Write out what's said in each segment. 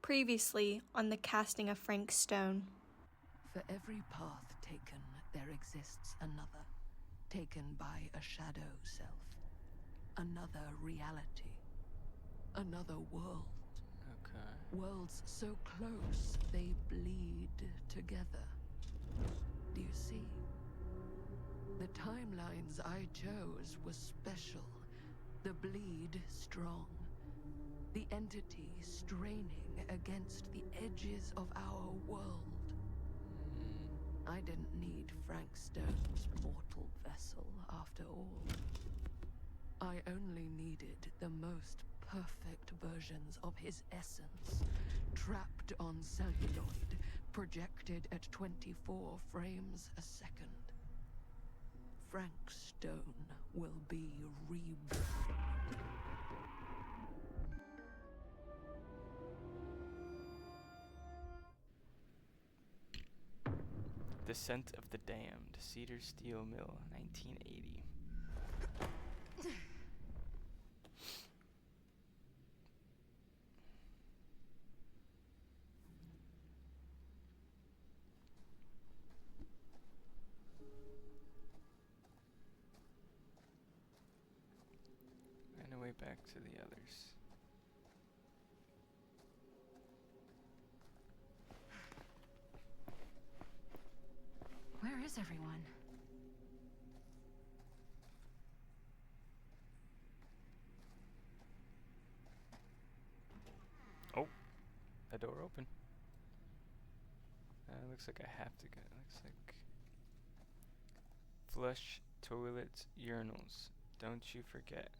Previously on the casting of Frank Stone. For every path taken, there exists another, taken by a shadow self. Another reality. Another world. Okay. Worlds so close, they bleed together. Do you see? The timelines I chose were special. The bleed strong. The entity straining against the edges of our world. I didn't need Frank Stone's mortal vessel, after all. I only needed the most perfect versions of his essence, trapped on celluloid, projected at 24 frames a second. Frank Stone will be reborn. Descent of the Damned, Cedar Steel Mill, 1980. And away back to the others. Where is everyone? Oh, a door open. Looks like I have to go. Looks like flush toilets, urinals. Don't you forget.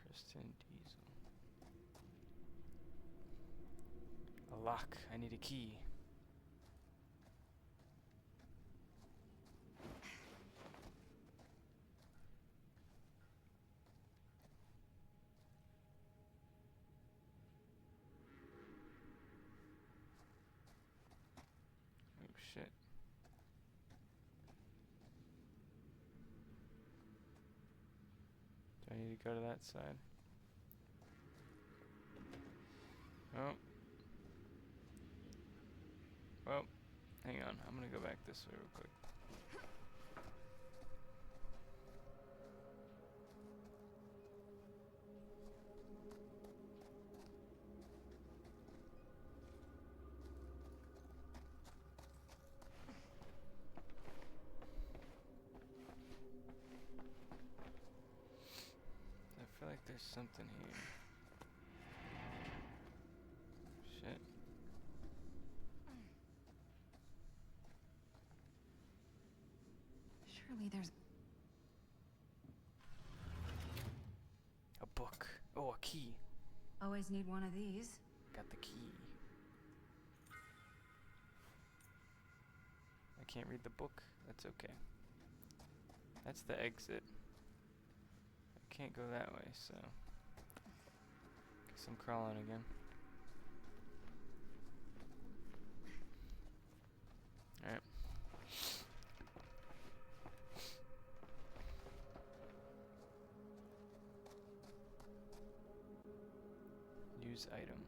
Kristen Diesel. A lock. I need a key. Oh shit. Do I need to go to that side? Oh. Well, hang on. I'm gonna go back this way real quick. I feel like there's something here. Shit. Surely there's... A book. Oh, a key. Always need one of these. Got the key. I can't read the book. That's okay. That's the exit. I can't go that way, so... guess I'm crawling again. Alright. Use item.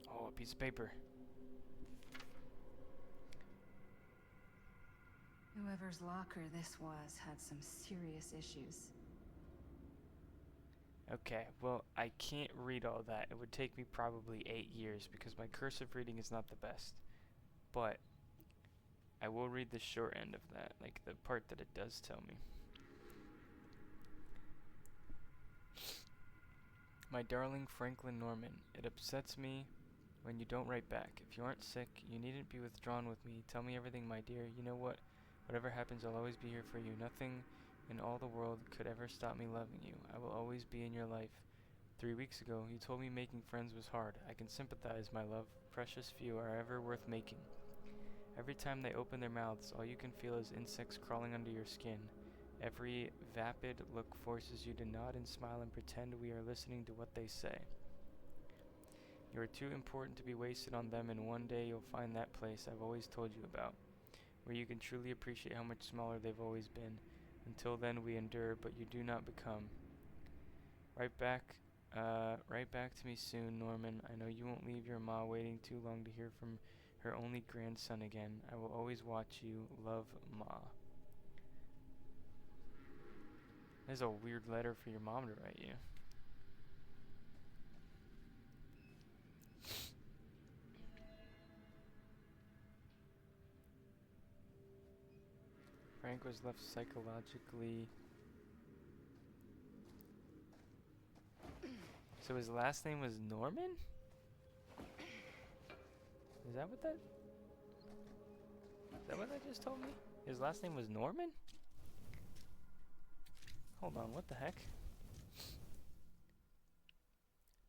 Oh, a piece of paper. Whoever's locker this was had some serious issues. Okay, well, I can't read all that. It would take me probably 8 years because my cursive reading is not the best. But I will read the short end of that, like the part that it does tell me. My darling Franklin Norman, it upsets me when you don't write back. If you aren't sick, you needn't be withdrawn with me. Tell me everything, my dear. You know what? Whatever happens, I'll always be here for you. Nothing in all the world could ever stop me loving you. I will always be in your life. 3 weeks ago, you told me making friends was hard. I can sympathize, my love. Precious few are ever worth making. Every time they open their mouths, all you can feel is insects crawling under your skin. Every vapid look forces you to nod and smile and pretend we are listening to what they say. You are too important to be wasted on them, and one day you'll find that place I've always told you about, where you can truly appreciate how much smaller they've always been. Until then, we endure, but you do not become. Write back to me soon, Norman. I know you won't leave your ma waiting too long to hear from her only grandson again. I will always watch you. Love, Ma. That's a weird letter for your mom to write you. Frank was left psychologically... So his last name was Norman? Is that what that just told me? His last name was Norman? Hold on, what the heck?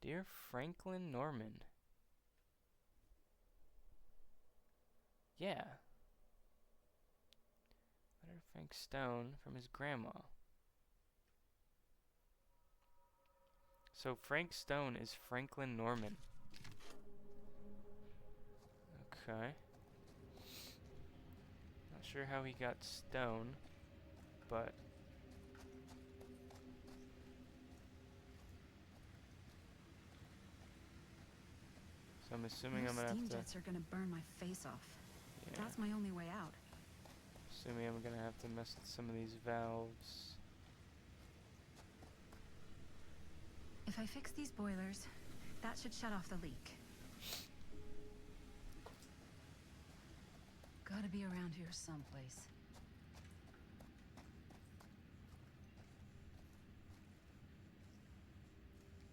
Dear Franklin Norman. Yeah. Letter to Frank Stone from his grandma. So Frank Stone is Franklin Norman. Okay. Not sure how he got Stone, but... So I'm assuming I'm gonna have to... steam jets are gonna burn my face off. Yeah. That's my only way out. Assuming I'm gonna have to mess with some of these valves. If I fix these boilers, that should shut off the leak. Gotta be around here someplace.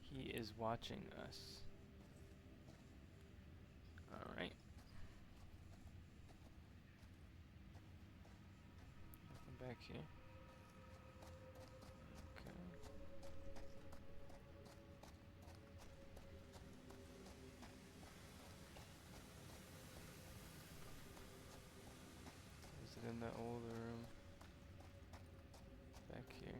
He is watching us. Alright. Nothing back here. Okay. Is it in the older room? Back here.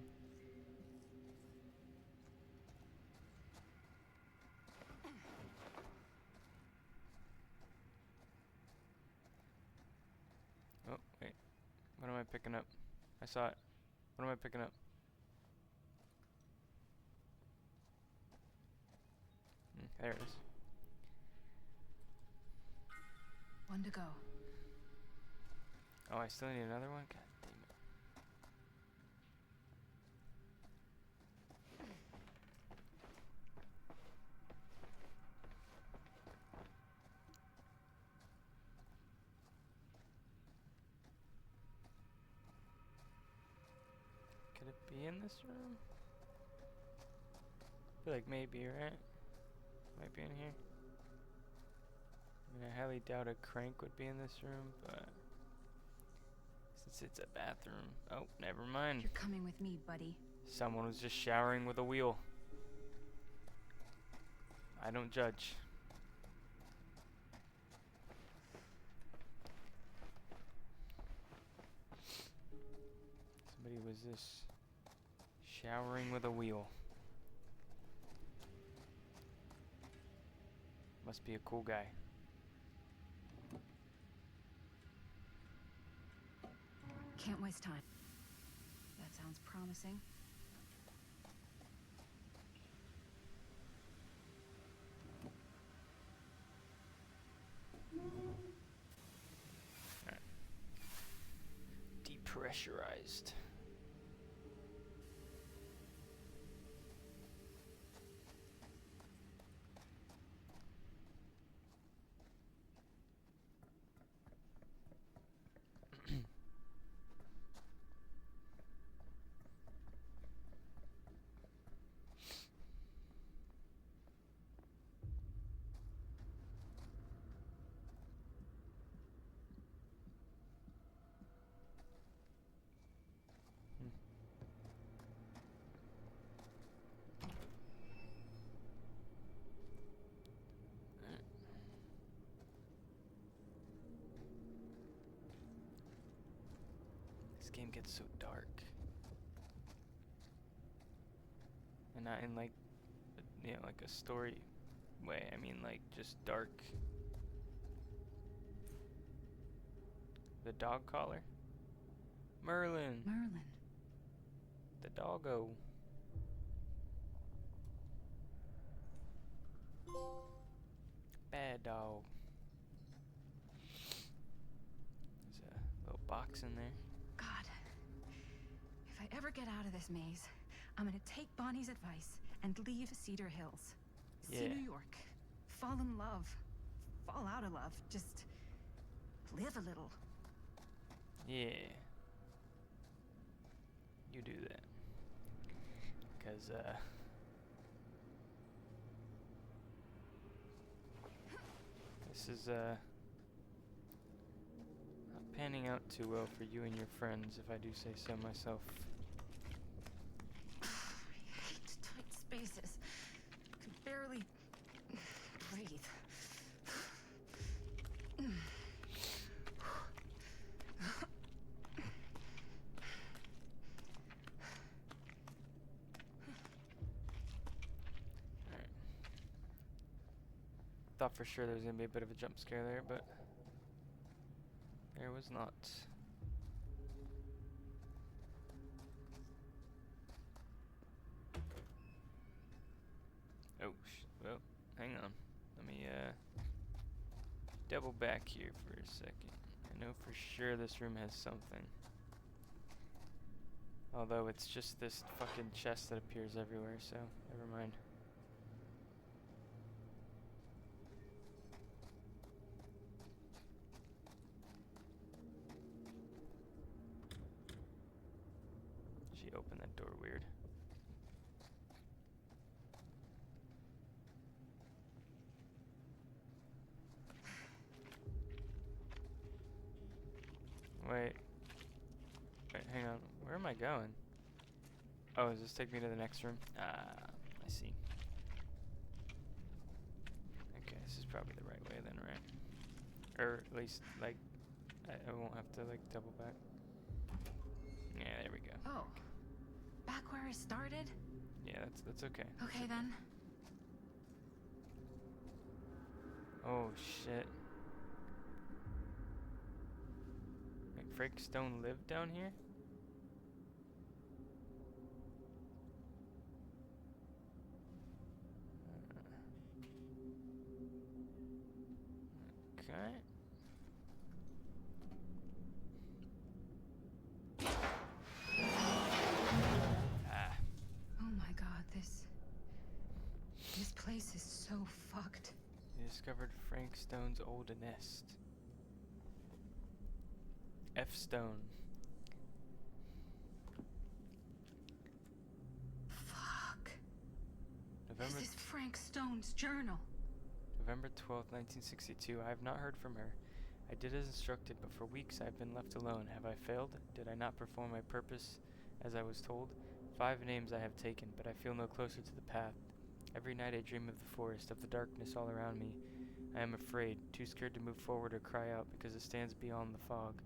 Oh, wait. What am I picking up? I saw it. What am I picking up? There it is. One to go. Oh, I still need another one? God damn it. Could it be in this room? I feel like maybe, right? Might be in here. I mean, I highly doubt a crank would be in this room, but since it's a bathroom. Oh, never mind. You're coming with me, buddy. Someone was just showering with a wheel. I don't judge. Somebody was just showering with a wheel. Must be a cool guy. Can't waste time. That sounds promising. Alright. Depressurized. everything gets so dark. And not in like, you know, like a story way. I mean like just dark. The dog collar? Merlin! Merlin. The doggo. Bad dog. There's a little box in there. God. If I ever get out of this maze, I'm gonna take Bonnie's advice and leave Cedar Hills. See Yeah. New York. Fall in love. Fall out of love. Just live a little. Yeah. You do that. 'Cause, this is, not panning out too well for you and your friends, if I do say so myself. I hate tight spaces. I can barely breathe. Alright. Thought for sure there was gonna be a bit of a jump scare there, but there was not. Oh, well, hang on. Let me, double back here for a second. I know for sure this room has something. Although it's just this fucking chest that appears everywhere, so never mind. She opened that door weird. Wait, hang on. Where am I going? Oh, does this take me to the next room? Ah, I see. Okay, this is probably the right way then, right? Or at least, like, I won't have to, like, double back. Yeah, there we go. Oh. Back where I started? Yeah, that's okay. Okay then. Oh, shit. Wait, Frank Stone lived down here? Okay. Ah. Oh my god, this place is so fucked. You discovered Frank Stone's old nest. F. Stone. Fuck. November This is Frank Stone's journal. November 12th, 1962. I have not heard from her. I did as instructed, but for weeks I have been left alone. Have I failed? Did I not perform my purpose as I was told? 5 names I have taken, but I feel no closer to the path. Every night I dream of the forest, of the darkness all around me. I am afraid, too scared to move forward or cry out because it stands beyond the fog.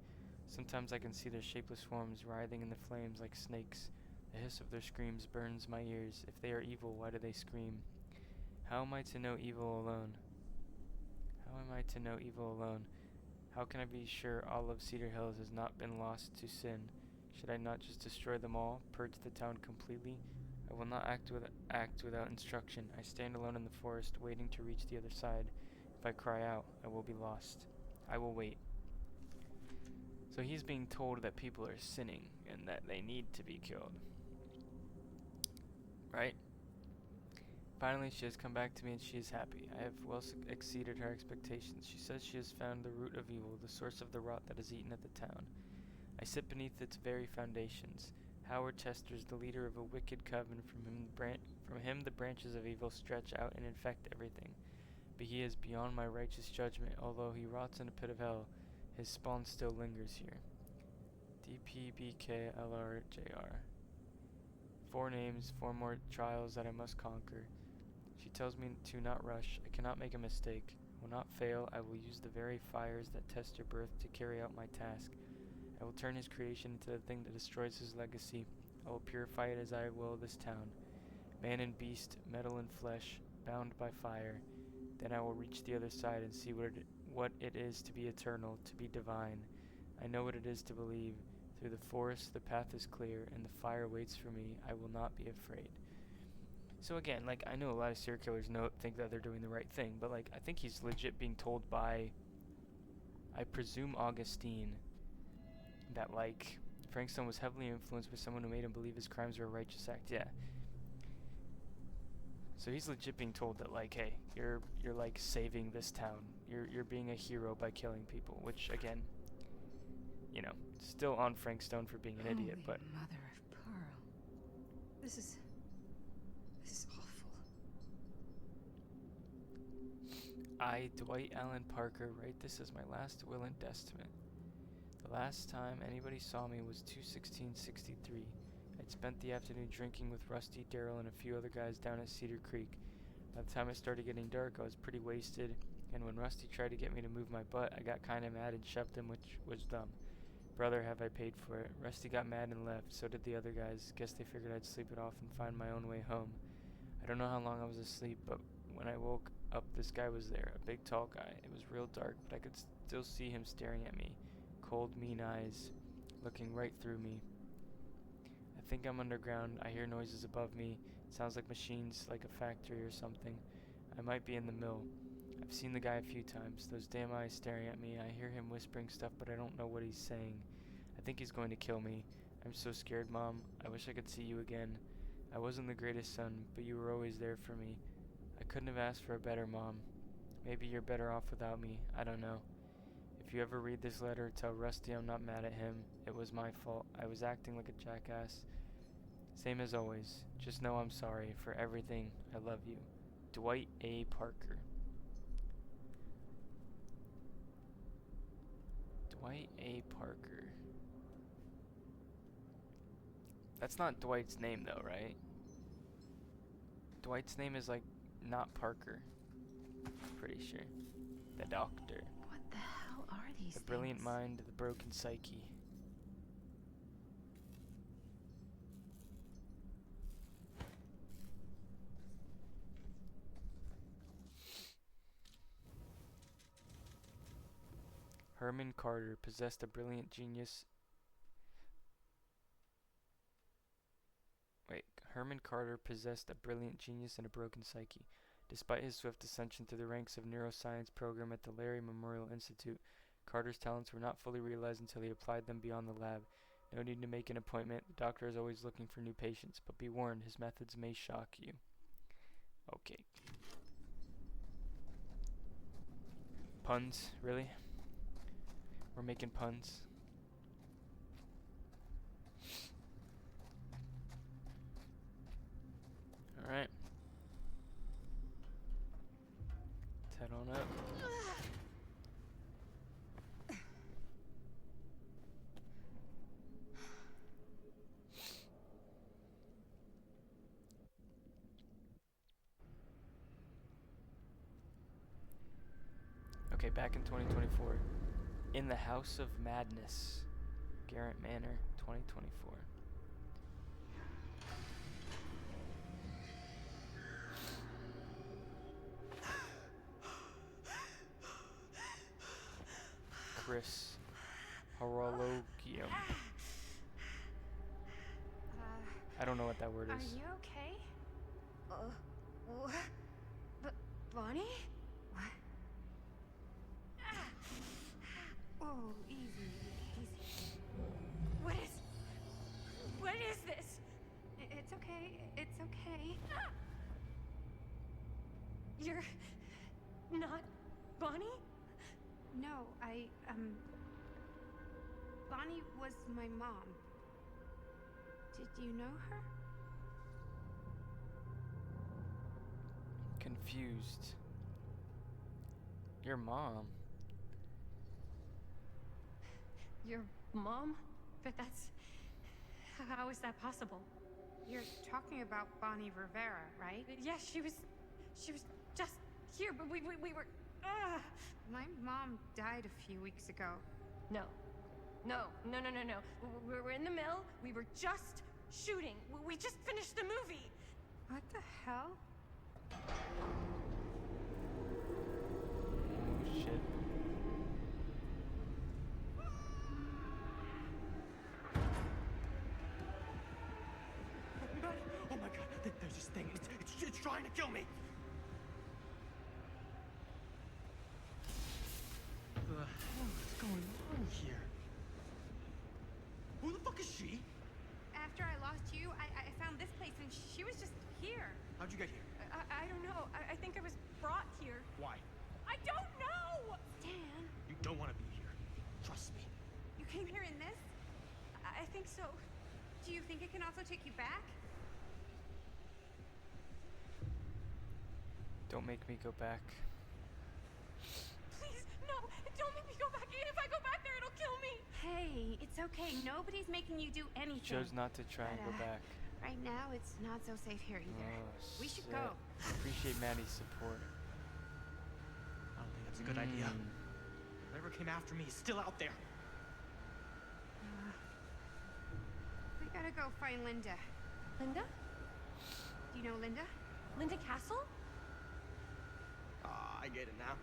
Sometimes I can see their shapeless forms writhing in the flames like snakes. The hiss of their screams burns my ears. If they are evil, why do they scream? How am I to know evil alone? How am I to know evil alone? How can I be sure all of Cedar Hills has not been lost to sin? Should I not just destroy them all, purge the town completely? I will not act without instruction. I stand alone in the forest, waiting to reach the other side. If I cry out, I will be lost. I will wait. So he's being told that people are sinning and that they need to be killed. Right? Finally, she has come back to me and she is happy. I have well exceeded her expectations. She says she has found the root of evil, the source of the rot that has eaten at the town. I sit beneath its very foundations. Howard Chester's the leader of a wicked coven. From him the branches of evil stretch out and infect everything. But he is beyond my righteous judgment. Although he rots in a pit of hell, his spawn still lingers here. DPBKLRJR. 4 names, 4 more trials that I must conquer. She tells me to not rush. I cannot make a mistake. I will not fail. I will use the very fires that test your birth to carry out my task. I will turn his creation into the thing that destroys his legacy. I will purify it as I will this town. Man and beast, metal and flesh, bound by fire. Then I will reach the other side and see what it is to be eternal, to be divine. I know what it is to believe. Through the forest the path is clear, and the fire waits for me. I will not be afraid. So again, like, I know a lot of serial killers think that they're doing the right thing, but like, I think he's legit being told by, I presume, Augustine, that like Frank Stone was heavily influenced by someone who made him believe his crimes were a righteous act. Yeah. So he's legit being told that, like, hey, you're like saving this town. You're being a hero by killing people, which again, you know, still on Frank Stone for being an idiot, but Mother of pearl. This is awful. I, Dwight Allen Parker, write this as my last will and testament. The last time anybody saw me was 2/16/63. I'd spent the afternoon drinking with Rusty, Daryl, and a few other guys down at Cedar Creek. By the time it started getting dark, I was pretty wasted, and when Rusty tried to get me to move my butt, I got kinda mad and shoved him, which was dumb. Brother, have I paid for it. Rusty got mad and left, so did the other guys. Guess they figured I'd sleep it off and find my own way home. I don't know how long I was asleep, but when I woke up, this guy was there, a big tall guy. It was real dark, but I could still see him staring at me. Cold, mean eyes, looking right through me. I think I'm underground. I hear noises above me. It sounds like machines, like a factory or something. I might be in the mill. I've seen the guy a few times. Those damn eyes staring at me. I hear him whispering stuff, but I don't know what he's saying. I think he's going to kill me. I'm so scared, Mom. I wish I could see you again. I wasn't the greatest son, but you were always there for me. I couldn't have asked for a better mom. Maybe you're better off without me. I don't know. If you ever read this letter, tell Rusty I'm not mad at him. It was my fault. I was acting like a jackass. Same as always. Just know I'm sorry for everything. I love you. Dwight A. Parker. Dwight A. Parker. That's not Dwight's name though, right? Dwight's name is like not Parker. Pretty sure. The Doctor. What the hell are these The brilliant things? mind, the broken psyche. Herman Carter possessed a brilliant genius. Herman Carter possessed a brilliant genius and a broken psyche. Despite his swift ascension through the ranks of neuroscience program at the Larry Memorial Institute, Carter's talents were not fully realized until he applied them beyond the lab. No need to make an appointment. The doctor is always looking for new patients, but be warned, his methods may shock you. Okay. Puns? Really? We're making puns. Alright. Let's head on up. Okay, back in 2024. In the House of Madness. Garrett Manor, 2024. Chris. Horrorgaming. I don't know what that word Are is. you okay? What? Bonnie? What? Oh, easy. What is this? It's okay. It's okay. You're not Bonnie? No, Bonnie was my mom. Did you know her? Confused. Your mom. Your mom? But that's... How is that possible? You're talking about Bonnie Rivera, right? Yes, she was just here, but we were... My mom died a few weeks ago. No. No. We're in the mill. We were just shooting. We just finished the movie. What the hell? Oh, shit. Oh my god, there's this thing. It's trying to kill me. The hell is going on here? Who the fuck is she? After I lost you, I found this place and she was just here. How'd you get here? I don't know. I think I was brought here. Why? I don't know! Dan, You don't want to be here. Trust me. you came here in this? I think so. Do you think it can also take you back? Don't make me go back. Please, no! Don't make me go back. If I go back there, it'll kill me. Hey, it's okay. Nobody's making you do anything. You chose not to try and go But, back. Right now, it's not so safe here either. Oh, We should shit. go. Appreciate Maddie's support. I don't think that's a good idea. Whatever came after me is still out there. We gotta go find Linda. Linda? Do you know Linda? Linda Castle? Ah, I get it now.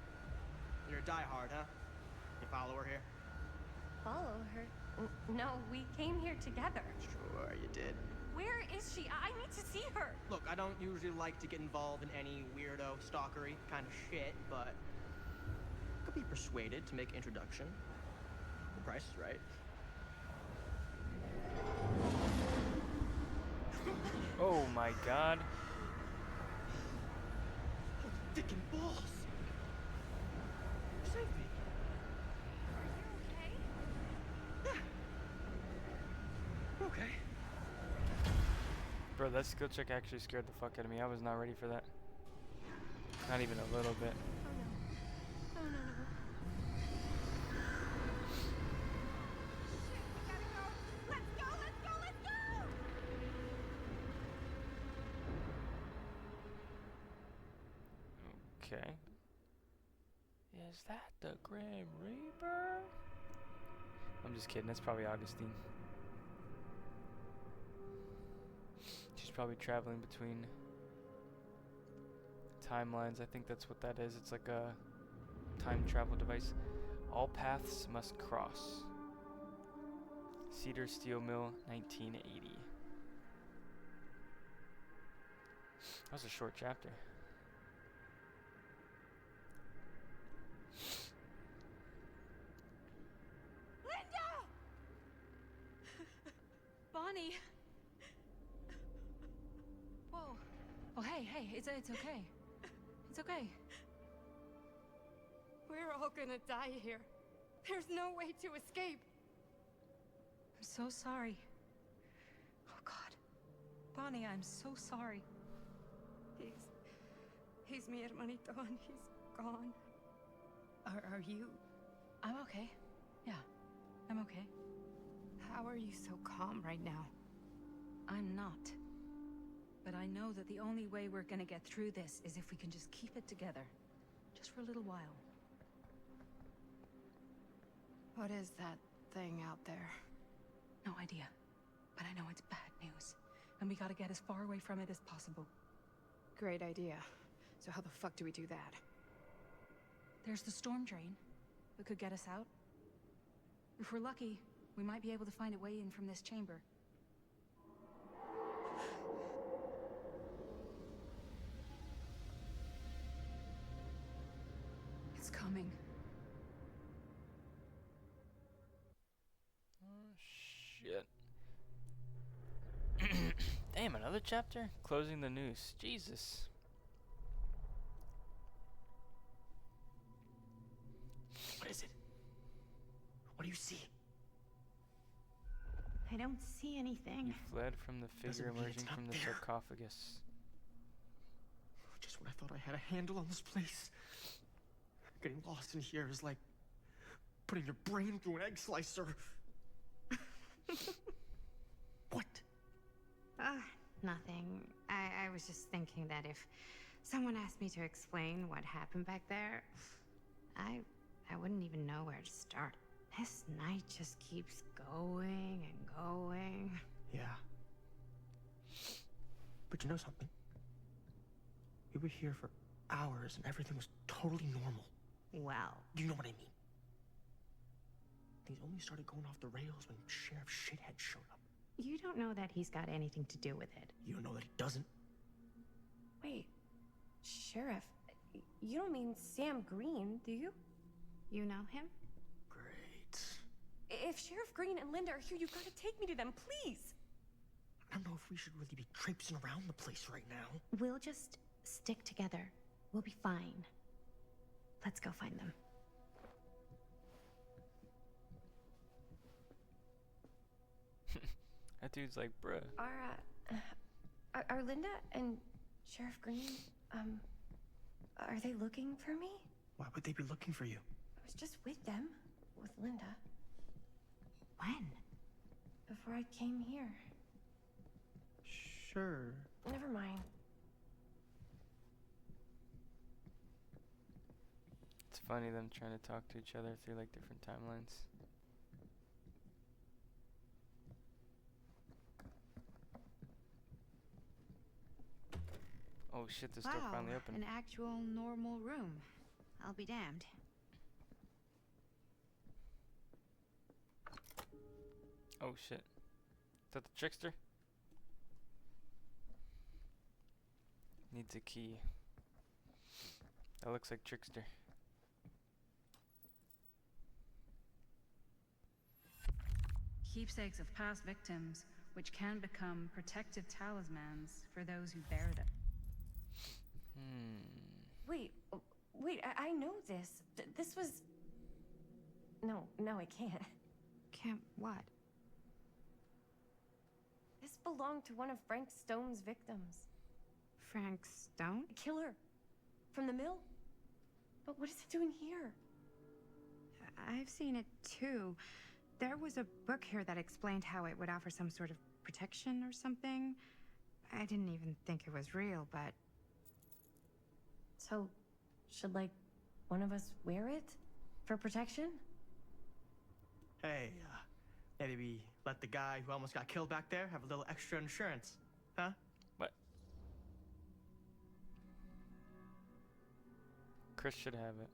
You're a diehard, huh? You follow her here? Follow her? No, we came here together. Sure, you did. Where is she? I need to see her. Look, I don't usually like to get involved in any weirdo, stalkery kind of shit, but I could be persuaded to make introduction. The price is right. Oh my god. Oh, dick and balls! Save me. Are you okay? Yeah. Okay. Bro, that skill check actually scared the fuck out of me. I was not ready for that. Not even a little bit. Oh no. No. Shit, we gotta go. Let's go! Okay. Is that the Grim Reaper? I'm just kidding. That's probably Augustine. She's probably traveling between timelines. I think that's what that is. It's like a time travel device. All paths must cross. Cedar Steel Mill, 1980. That was a short chapter. Linda! Bonnie! Whoa. Oh, hey, it's okay. It's okay. We're all gonna die here. There's no way to escape. I'm so sorry. Oh, God. Bonnie, I'm so sorry. He's mi hermanito and he's gone. Are you? I'm okay. Yeah, I'm okay. How are you so calm right now? I'm not. But I know that the only way we're gonna get through this is if we can just keep it together. Just for a little while. What is that thing out there? No idea. But I know it's bad news. And we gotta get as far away from it as possible. Great idea. So how the fuck do we do that? There's the storm drain that could get us out. If we're lucky, we might be able to find a way in from this chamber. It's coming. Oh, shit. Damn, another chapter? Closing the noose. Jesus. What is it? What do you see? I don't see anything. You fled from the Doesn't figure mean emerging it's from not the there. sarcophagus. Just when I thought I had a handle on this place. Getting lost in here is like putting your brain through an egg slicer. What? Nothing. I was just thinking that if someone asked me to explain what happened back there, I wouldn't even know where to start. This night just keeps going and going. Yeah. But you know something? We were here for hours and everything was totally normal. Well, You know what I mean? Things only started going off the rails when Sheriff Shithead showed up. you don't know that he's got anything to do with it. You don't know that he doesn't? Wait, Sheriff, you don't mean Sam Green, do you? You know him? Great. If Sheriff Green and Linda are here, you've got to take me to them, please. I don't know if we should really be traipsing around the place right now. We'll just stick together. We'll be fine. Let's go find them. That dude's like, bruh. Are Linda and Sheriff Green, are they looking for me? Why would they be looking for you? I was just with them, with Linda, When? before I came here. Sure. Never mind. It's funny them trying to talk to each other through like different timelines. Oh shit, this door finally opened. An actual normal room. I'll be damned. Oh shit. Is that the trickster? Needs a key. That looks like trickster. Keepsakes of past victims, which can become protective talismans for those who bear them. Wait, I know this. This was... No, I can't. Can't what? This belonged to one of Frank Stone's victims. Frank Stone? A killer. From the mill. But what is it doing here? I've seen it too. There was a book here that explained how it would offer some sort of protection or something. I didn't even think it was real, but... So, should, like, one of us wear it? For protection? Hey, maybe we let the guy who almost got killed back there have a little extra insurance, huh? What? Chris should have it.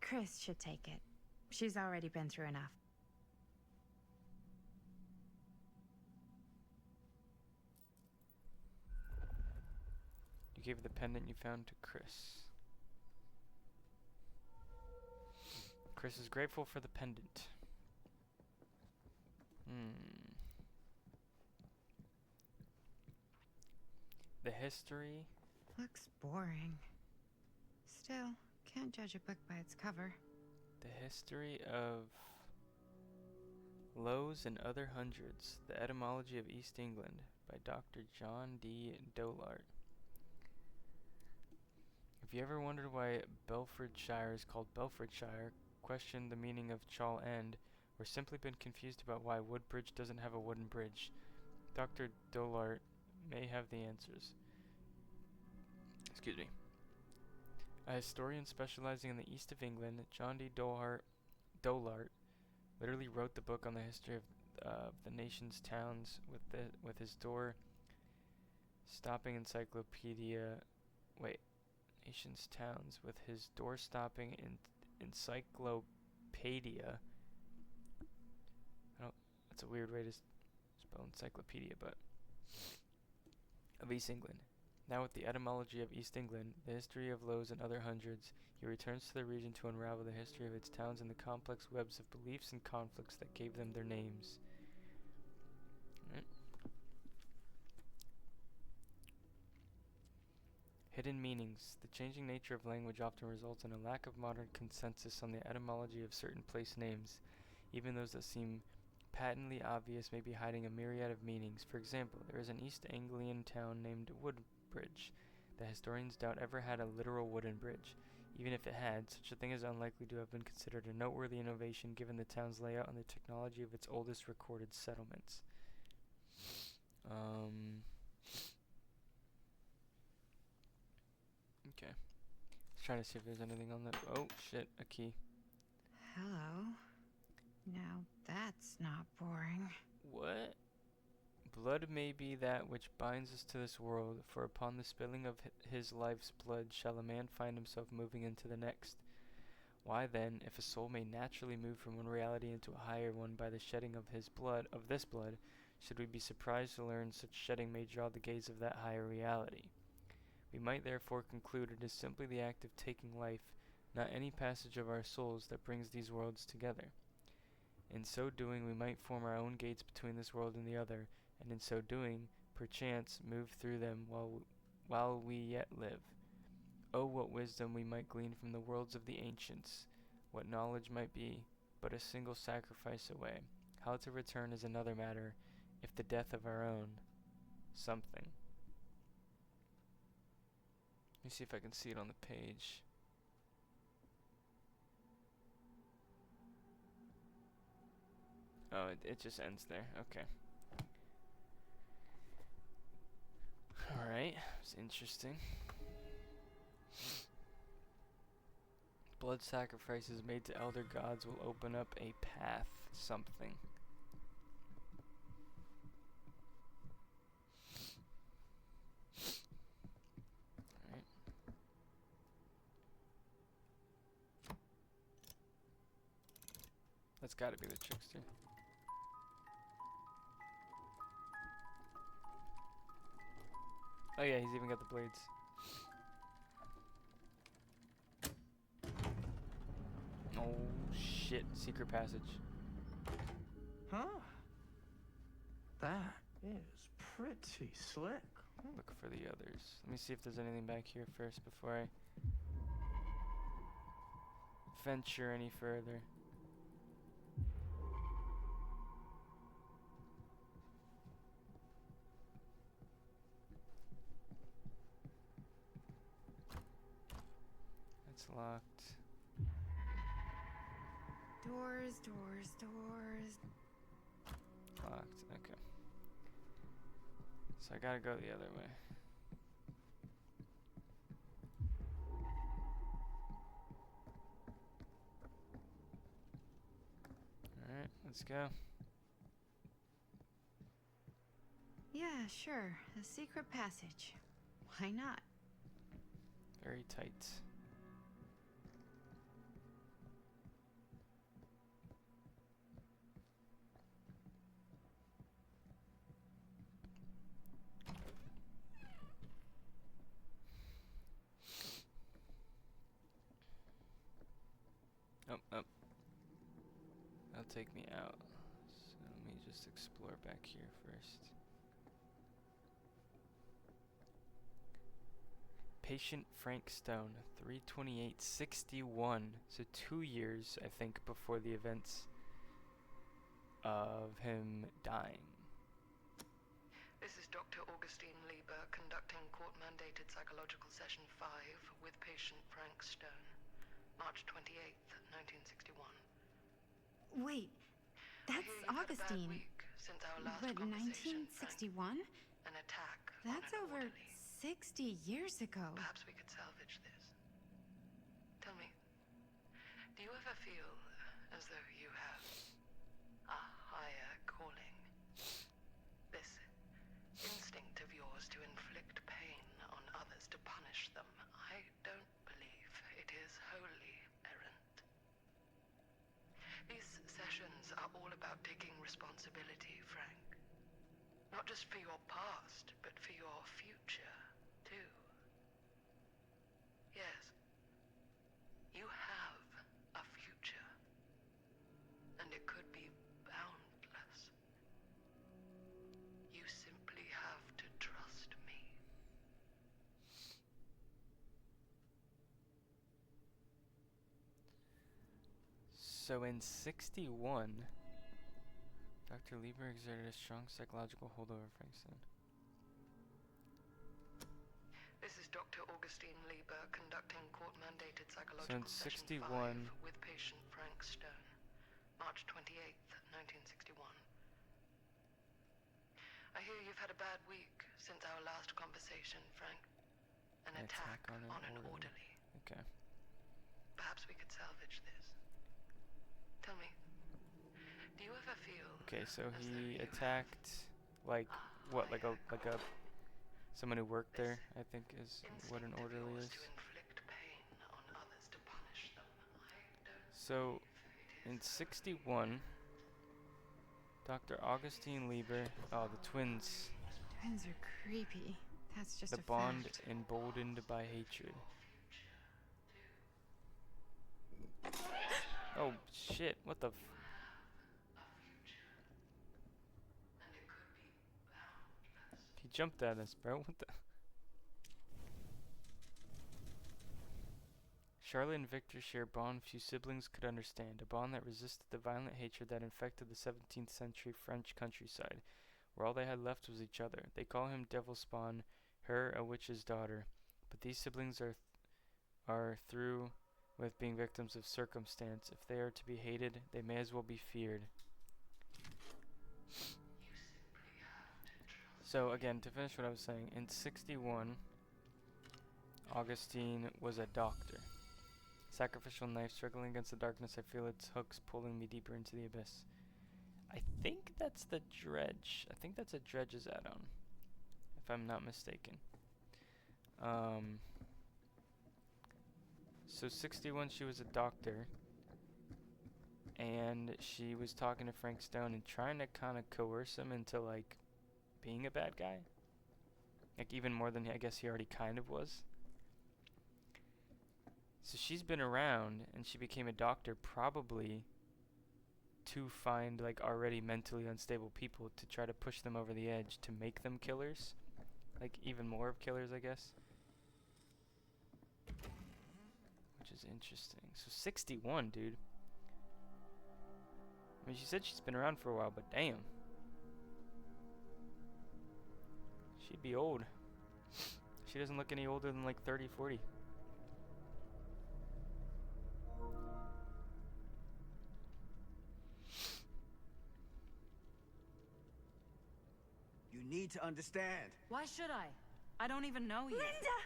Chris should take it. She's already been through enough. You gave the pendant you found to Chris. Chris is grateful for the pendant. The history. Looks boring. Still, can't judge a book by its cover. The history of Lows and Other Hundreds. The Etymology of East England by Dr. John D. Dolart. If you ever wondered why Belfordshire is called Belfordshire, questioned the meaning of Chall End, or simply been confused about why Woodbridge doesn't have a wooden bridge, Dr. Dolart may have the answers. Excuse me. A historian specializing in the east of England, John D. Dolart literally wrote the book on the history of the nation's towns with his door-stopping encyclopedia. Nation's towns with his door-stopping encyclopedia. That's a weird way to spell encyclopedia, but of East England. Now with the etymology of East England, the history of Lows and Other Hundreds, he returns to the region to unravel the history of its towns and the complex webs of beliefs and conflicts that gave them their names. Right. Hidden meanings. The changing nature of language often results in a lack of modern consensus on the etymology of certain place names. Even those that seem patently obvious may be hiding a myriad of meanings. For example, there is an East Anglian town named Woodbridge that historians doubt ever had a literal wooden bridge. Even if it had, such a thing is unlikely to have been considered a noteworthy innovation given the town's layout and the technology of its oldest recorded settlements. Okay. Let's try to see if there's anything on that. Oh shit, a key. Hello. Now that's not boring. What? Blood may be that which binds us to this world, for upon the spilling of his life's blood shall a man find himself moving into the next. Why then, if a soul may naturally move from one reality into a higher one by the shedding of this blood, should we be surprised to learn such shedding may draw the gaze of that higher reality? We might therefore conclude it is simply the act of taking life, not any passage of our souls, that brings these worlds together. In so doing, we might form our own gates between this world and the other, and in so doing, perchance, move through them while we yet live. Oh, what wisdom we might glean from the worlds of the ancients, what knowledge might be but a single sacrifice away. How to return is another matter, if the death of our own something. Let me see if I can see it on the page. Oh, it just ends there. Okay. Alright, it's interesting. Blood sacrifices made to elder gods will open up a path, something. Alright. That's gotta be the trickster. Oh yeah, he's even got the blades. Oh shit, secret passage. Huh? That is pretty slick. Look for the others. Let me see if there's anything back here first before I venture any further. That's locked. Doors. Locked, okay. So I gotta go the other way. Alright, let's go. Yeah, sure. A secret passage. Why not? Very tight. Oh. That'll take me out. So let me just explore back here first. Patient Frank Stone, 3/28/61. So 2 years, I think, before the events of him dying. This is Dr. Augustine Lieber conducting court-mandated psychological session 5 with patient Frank Stone. March 28th, 1961. Wait, that's I hear you've had a bad Augustine. week since our last But conversation, 1961? Frank. An attack That's on an over orderly. 60 years ago. Perhaps we could salvage this. Tell me, do you ever feel as though you have a higher calling? This instinct of yours to inflict pain on others, to punish them. I don't believe it is wholly errant. These sessions are all about taking responsibility, Frank. Not just for your past, but for your future, too. Yes, you have a future. And it could be boundless. You simply have to trust me. So in 61, Dr. Lieber exerted a strong psychological hold over Frankston. This is Dr. Augustine Lieber conducting court-mandated So psychological in session 61, 5 with patient Frank Stone. March 28th, 1961. I hear you've had a bad week since our last conversation, Frank. An attack on an orderly. Okay. Perhaps we could salvage this. Tell me, do you ever feel... Okay, so as though he you attacked, like, what, like a someone who worked there, I think is what an orderly is. To inflict pain on others to punish them. I don't So, believe it in is 61, Dr. Augustine Lieber, oh, the twins, Twins are creepy. That's just the a bond fact. emboldened by hatred. Oh, shit, what the f... He jumped at us, bro, what the... Charlotte and Victor share a bond few siblings could understand, a bond that resisted the violent hatred that infected the 17th century French countryside, where all they had left was each other. They call him Devil Spawn, her a witch's daughter, but these siblings are through with being victims of circumstance. If they are to be hated, they may as well be feared. So again, to finish what I was saying, in 61, Augustine was a doctor. Sacrificial knife struggling against the darkness, I feel its hooks pulling me deeper into the abyss. I think that's the dredge. I think that's a dredge's add-on, if I'm not mistaken. So 61, she was a doctor, and she was talking to Frank Stone and trying to kind of coerce him into, like, being a bad guy. Like, even more than I guess he already kind of was. So she's been around, and she became a doctor probably to find, like, already mentally unstable people to try to push them over the edge to make them killers. Like, even more of killers, I guess. Which is interesting. So 61, dude. I mean, she said she's been around for a while, but damn. She'd be old. She doesn't look any older than, like, 30, 40. You need to understand. Why should I? I don't even know you. Linda!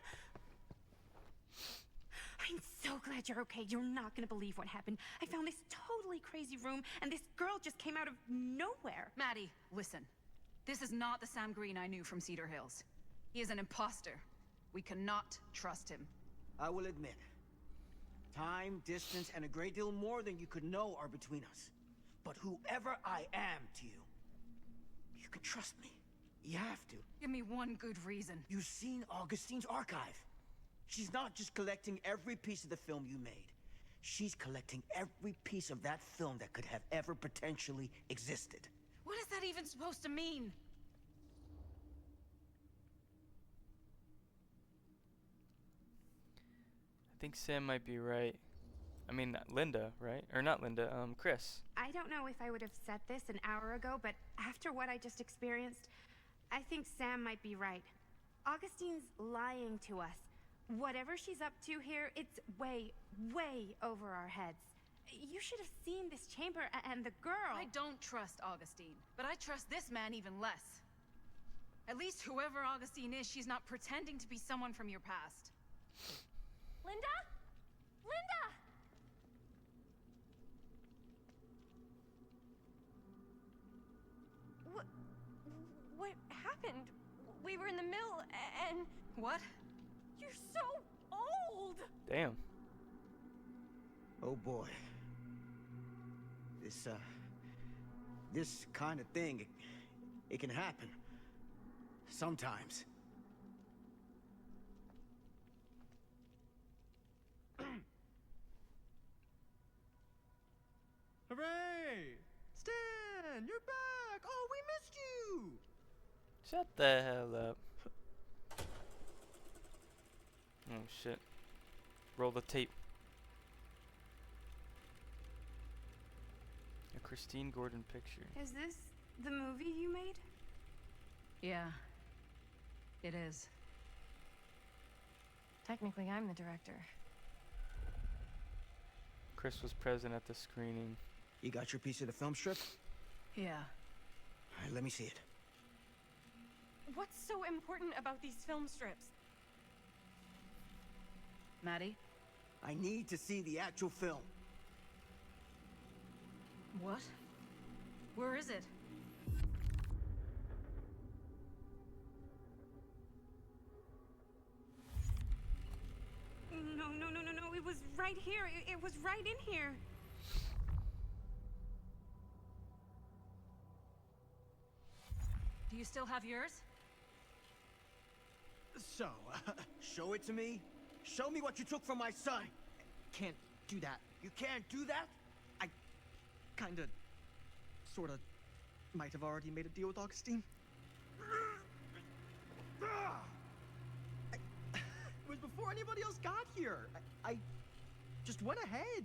I'm so glad you're okay. You're not gonna believe what happened. I found this totally crazy room, and this girl just came out of nowhere. Maddie, listen. This is not the Sam Green I knew from Cedar Hills. He is an imposter. We cannot trust him. I will admit, time, distance, and a great deal more than you could know are between us. But whoever I am to you, you can trust me. You have to. Give me one good reason. You've seen Augustine's archive. She's not just collecting every piece of the film you made. She's collecting every piece of that film that could have ever potentially existed. What is that even supposed to mean? I think Sam might be right. I mean, Linda, right? Or not Linda, Chris. I don't know if I would have said this an hour ago, but after what I just experienced, I think Sam might be right. Augustine's lying to us. Whatever she's up to here, it's way, way over our heads. You should have seen this chamber and the girl. I don't trust Augustine, but I trust this man even less. At least whoever Augustine is, she's not pretending to be someone from your past. Linda? Linda! What happened? We were in the mill and... What? You're so old! Damn. Oh boy. This kind of thing, it can happen. Sometimes. Hooray! Stan, you're back! Oh, we missed you! Shut the hell up. Oh shit. Roll the tape. A Christine Gordon picture. Is this the movie you made? Yeah. It is. Technically, I'm the director. Chris was present at the screening. You got your piece of the film strip? Yeah. All right, let me see it. What's so important about these film strips? Maddie? I need to see the actual film. What? Where is it? No, no, no, no, no. It was right here. It was right in here. Do you still have yours? So, show it to me. Show me what you took from my son. Can't do that. You can't do that? I kinda, sorta, might have already made a deal with Augustine. It was before anybody else got here. I just went ahead.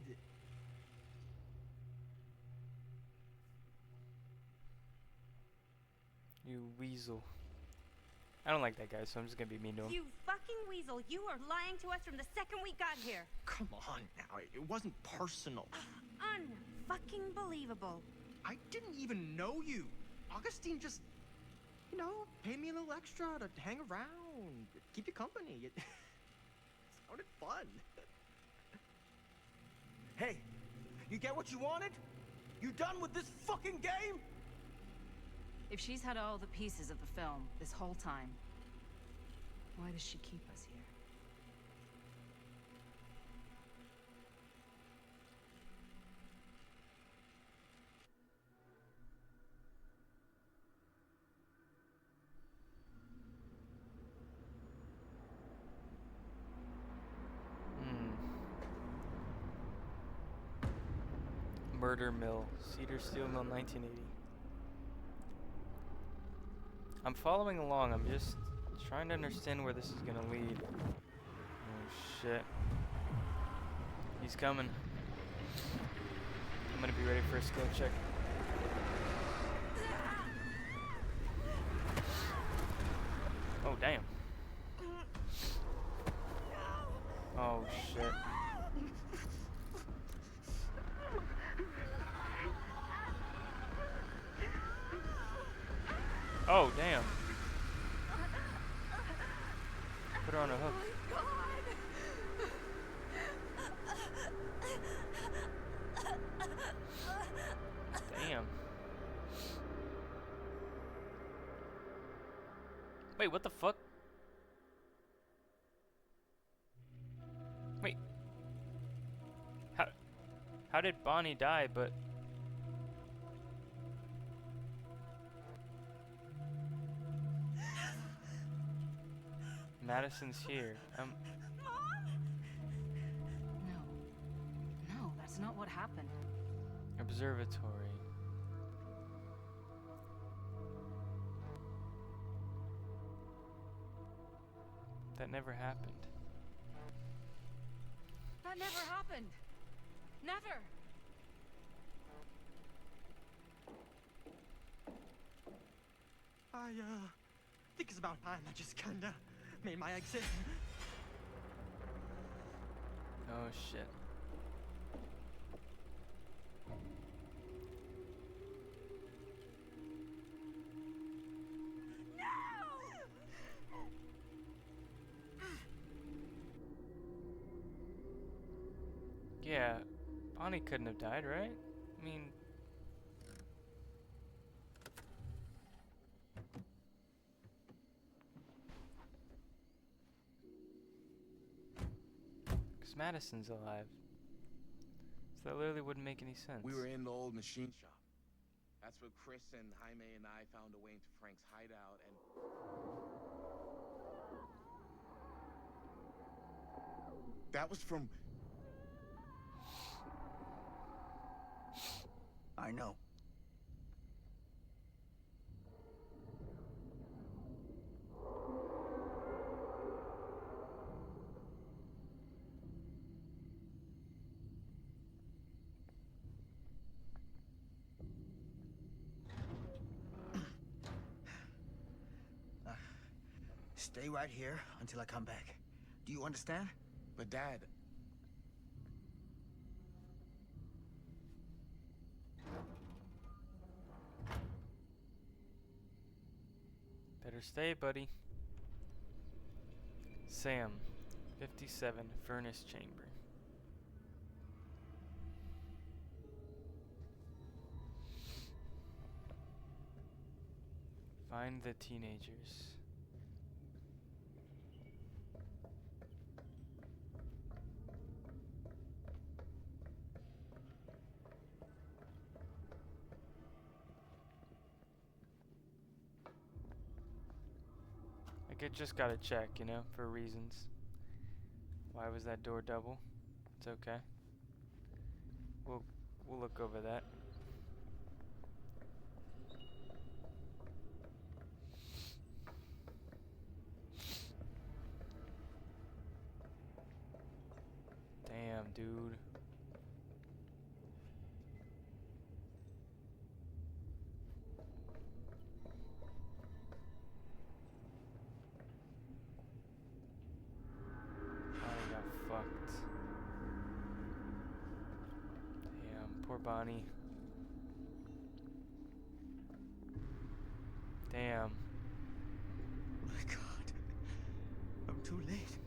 You weasel. I don't like that guy, so I'm just gonna be mean to him. You fucking weasel. You are lying to us from the second we got here. Come on now, it wasn't personal. Unfucking believable. I didn't even know you. Augustine just, paid me a little extra to hang around, keep you company. It sounded fun. Hey, you get what you wanted? You done with this fucking game? If she's had all the pieces of the film this whole time, why does she keep us here? Murder Mill, Cedar Steel Mill, 1980. I'm following along, I'm just trying to understand where this is gonna lead. Oh shit. He's coming. I'm gonna be ready for a skill check. Oh damn. Oh shit. Oh, damn. Put her on a hook. Damn. Wait, what the fuck? Wait. How did Bonnie die, but... Madison's here. No. No, that's not what happened. Observatory. That never happened. That never happened. Never. I think it's about time I just kinda made my exit. Oh shit. Yeah, Bonnie couldn't have died, right? I mean... Because Madison's alive. So that literally wouldn't make any sense. We were in the old machine shop. That's where Chris and Jaime and I found a way into Frank's hideout and... That was from... I know. Stay right here until I come back. Do you understand? But Dad... Better stay, buddy. Sam, 57, furnace chamber. Find the teenagers. Like, I just gotta check, you know, for reasons. Why was that door double? It's okay. We'll look over that. Damn, dude. I got fucked. Damn, poor Bonnie. Damn. My God. I'm too late.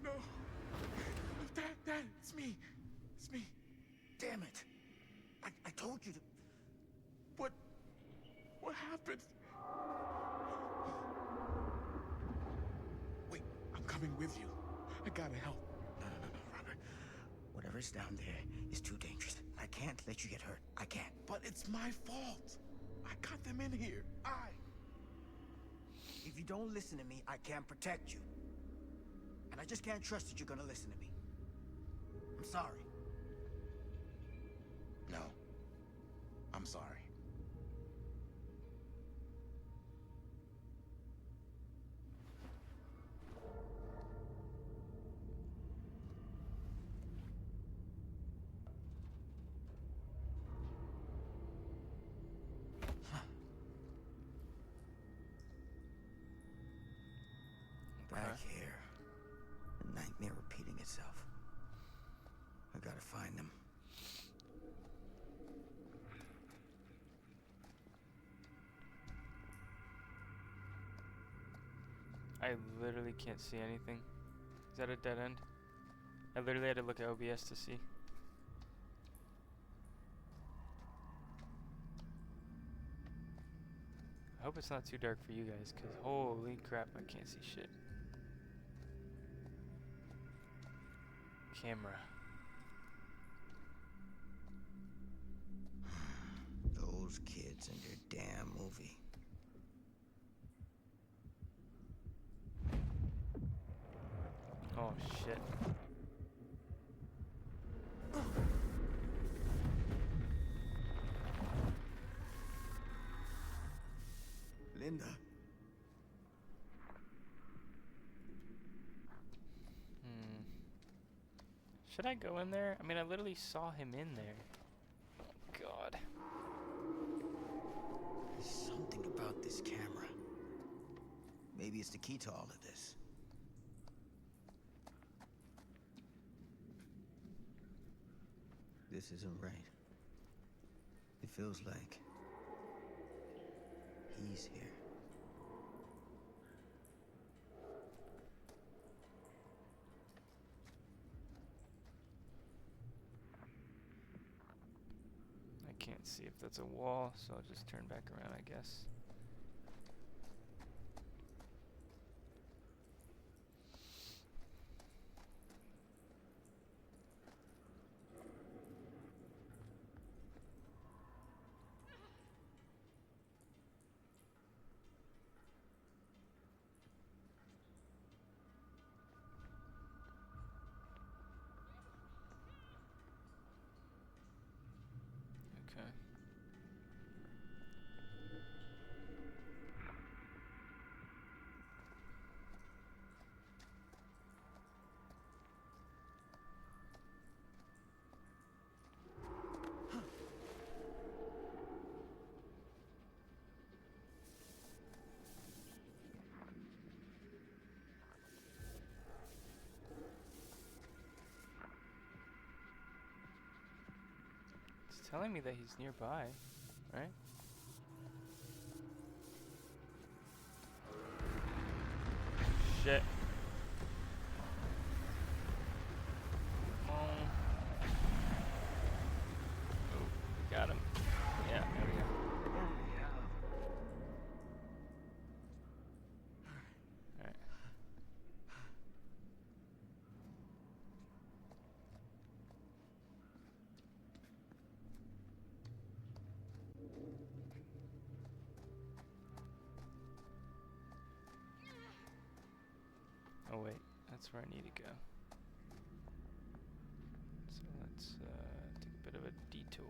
No. Dad, it's me. It's me. Damn it. I told you to... What happened? Wait, I'm coming with you. I gotta help. No, Robert. Whatever's down there is too dangerous. I can't let you get hurt. I can't. But it's my fault. I got them in here. If you don't listen to me, I can't protect you. And I just can't trust that you're gonna listen to me. I'm sorry. No. I'm sorry. Back here. The nightmare repeating itself. I gotta find them. I literally can't see anything. Is that a dead end? I literally had to look at OBS to see. I hope it's not too dark for you guys, because holy crap, I can't see shit. Camera. Those kids and their damn movie. Oh shit. Linda. Should I go in there? I mean, I literally saw him in there. God. There's something about this camera. Maybe it's the key to all of this. This isn't right. It feels like he's here. I can't see if that's a wall, so I'll just turn back around, I guess. Okay. It's telling me that he's nearby, right? Shit. Come on. Oh, got him. Yeah, there we go. Oh wait, that's where I need to go. So let's take a bit of a detour.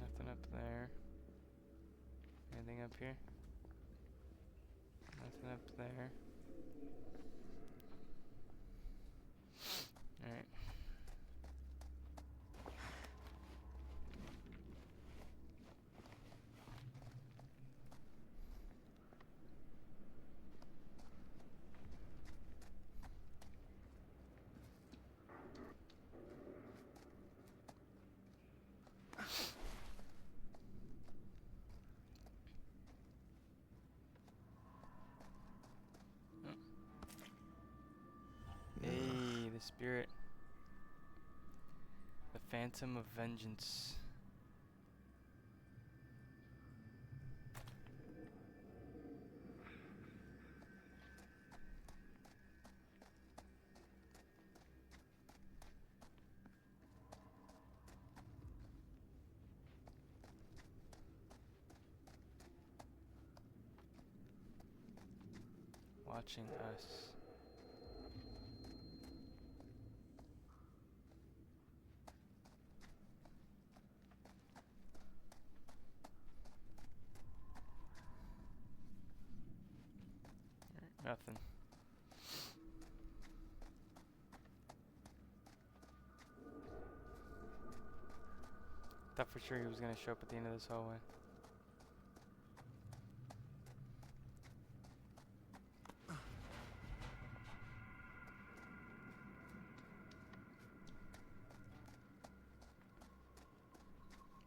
Nothing up there. Anything up here? Nothing up there. Alright. Hey, the spirit. The Phantom of Vengeance. Watching us. Nothing. Thought for sure he was gonna show up at the end of this hallway.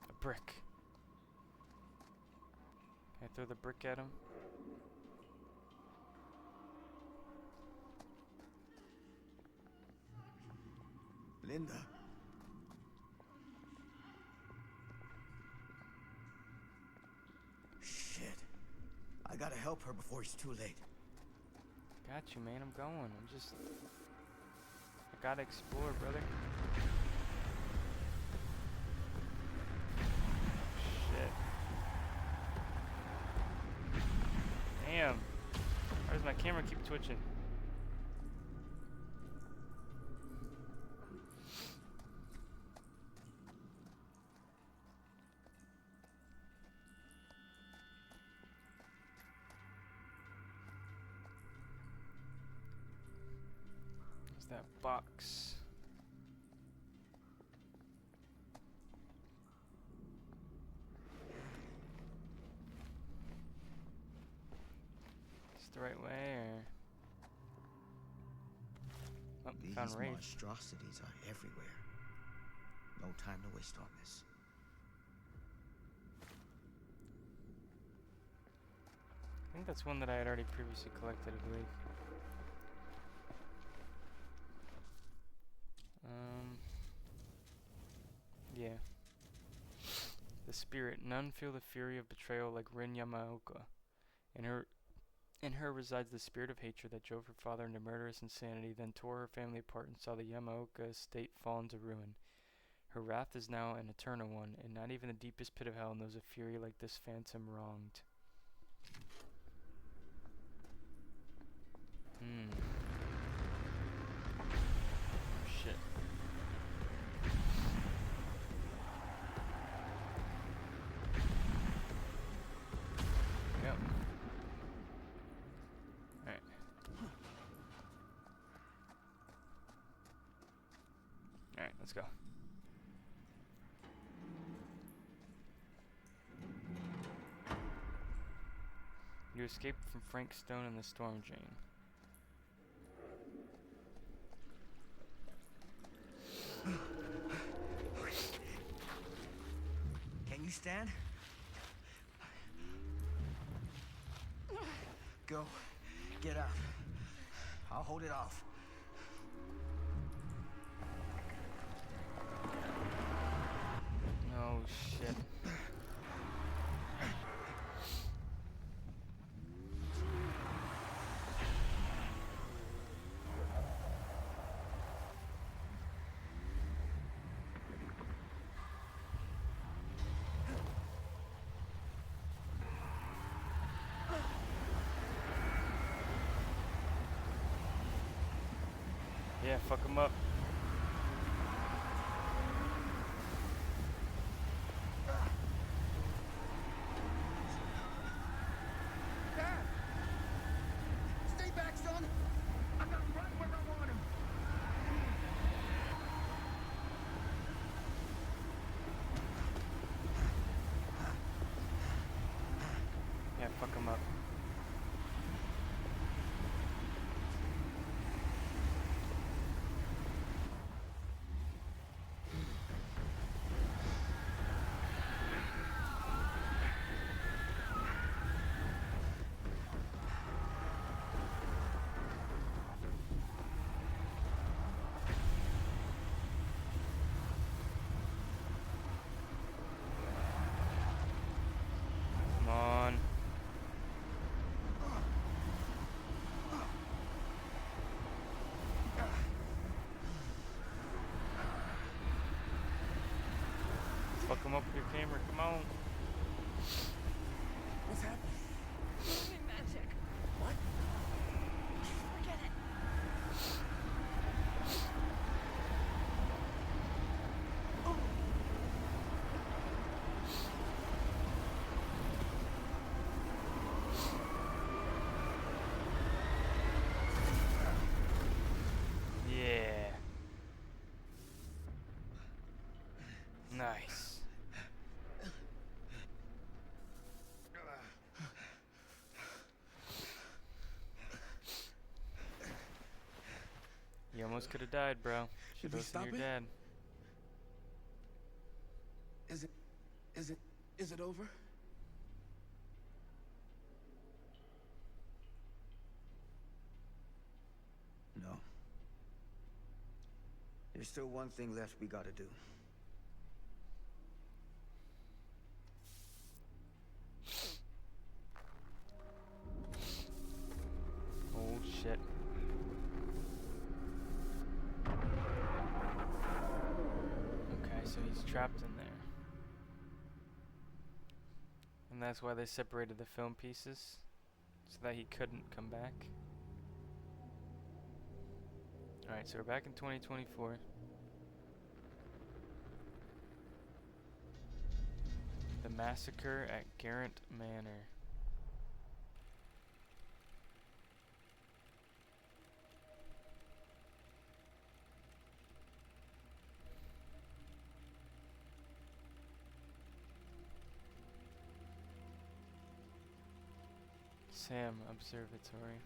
A brick. Can I throw the brick at him? Linda. Shit. I gotta help her before it's too late. Got you, man. I'm going. I gotta explore, brother. Shit. Damn. Why does my camera keep twitching? That box. Is the right way, or? Oh, found These rage. monstrosities are everywhere. No time to waste on this. I think that's one that I had already previously collected, I believe. Yeah. The spirit. None feel the fury of betrayal like Rin Yamaoka. In her resides the spirit of hatred that drove her father into murderous insanity, then tore her family apart and saw the Yamaoka estate fall into ruin. Her wrath is now an eternal one, and not even the deepest pit of hell knows a fury like this phantom wronged. Shit. Yep. Alright. Alright, let's go. You escaped from Frank Stone and the Storm Drain. Can you stand? Go. Get out. I'll hold it off. Oh shit. Yeah, fuck him up. Dad! Stay back, son! I got him right where I want him! Yeah, fuck him up. Come on. Fuck him up with your camera, come on. What's happening? Moving magic. What? Forget it. Yeah. Nice. You almost could have died, bro. Should we listen to stop your it? dad. Is it over? No. There's still one thing left we gotta do. Oh shit. Okay, so he's trapped in there. And that's why they separated the film pieces, so that he couldn't come back. Alright, so we're back in 2024. The Massacre at Garrett Manor. Sam Observatory.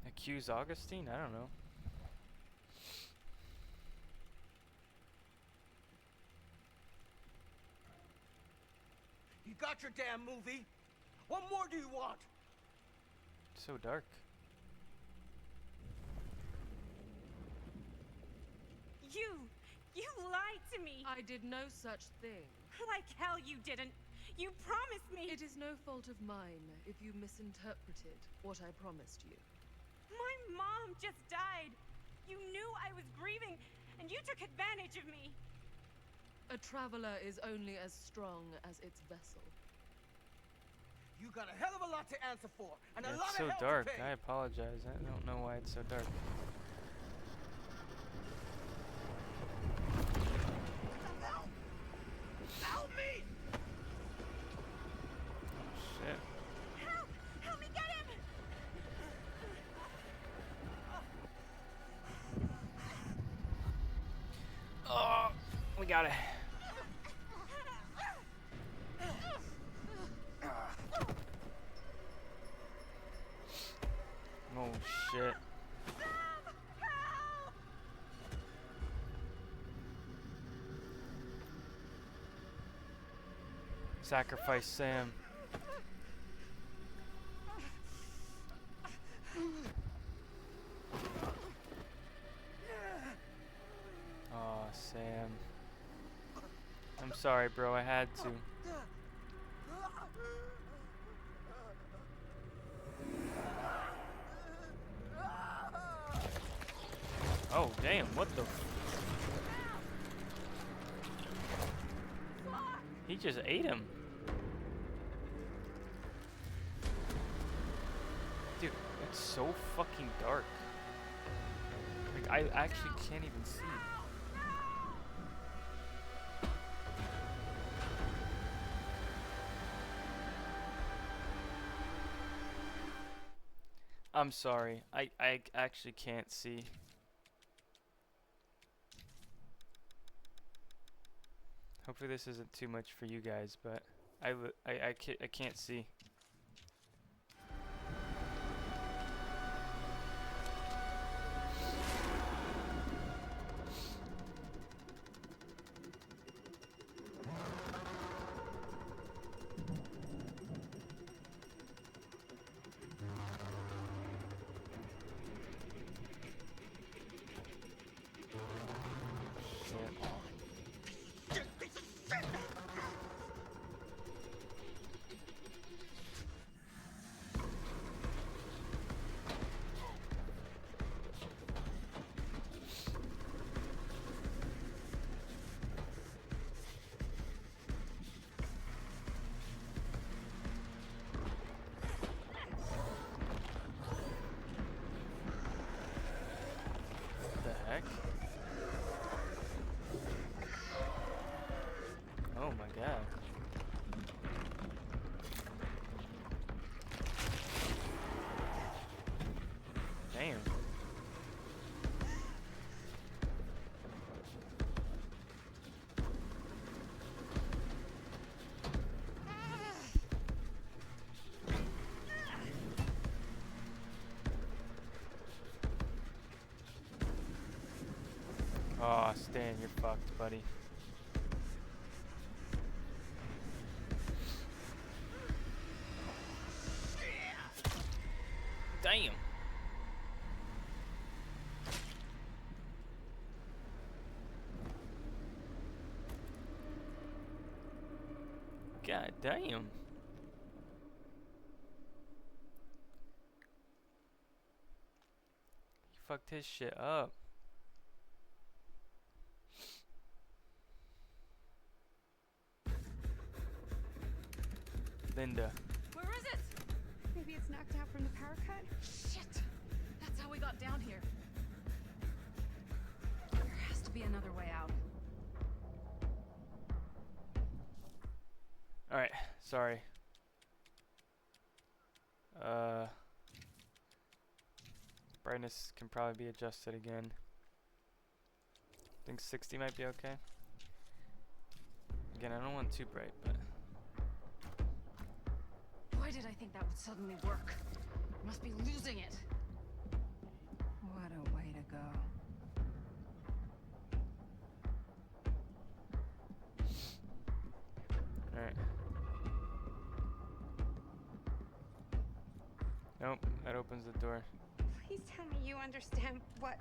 Accuse Augustine? I don't know. You got your damn movie! What more do you want? So dark. You lied to me! I did no such thing. Like hell you didn't! You promised me! It is no fault of mine if you misinterpreted what I promised you. My mom just died! You knew I was grieving, and you took advantage of me! A traveler is only as strong as its vessel. You got a hell of a lot to answer for, and a Yeah, lot it's of so hell dark. to pay. I apologize. I don't know why it's so dark. Help! Help me! Shit. Help! Help me get him! Oh, we got it. Oh shit. Sacrifice Sam. Oh sorry, bro. I had to. Oh, damn. What the... He just ate him. Dude, it's so fucking dark. Like, I actually can't even see. I'm sorry. I actually can't see. Hopefully this isn't too much for you guys, but I can't see. Heck? Oh my god. Damn. Oh, Stan, you're fucked, buddy. Damn. God damn. You fucked his shit up. Linda. Where is it? Maybe it's knocked out from the power cut? Shit! That's how we got down here. There has to be another way out. Alright, sorry. Brightness can probably be adjusted again. I think 60 might be okay. Again, I don't want too bright, but... Why did I think that would suddenly work? Must be losing it. What a way to go. Alright. Nope, that opens the door. Please tell me you understand what...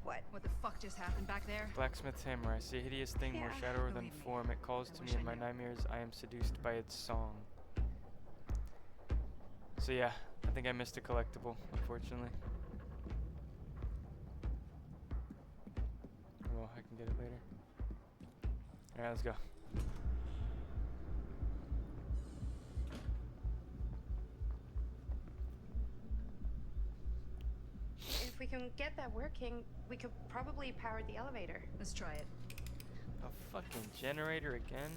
What the fuck just happened back there? Blacksmith's hammer. I see a hideous thing, more Yeah. shadow than Believe me, form. It calls I to wish me I in my knew. nightmares. I am seduced by its song. So yeah, I think I missed a collectible, unfortunately. Well, I can get it later. Alright, let's go. If we can get that working, we could probably power the elevator. Let's try it. A fucking generator again?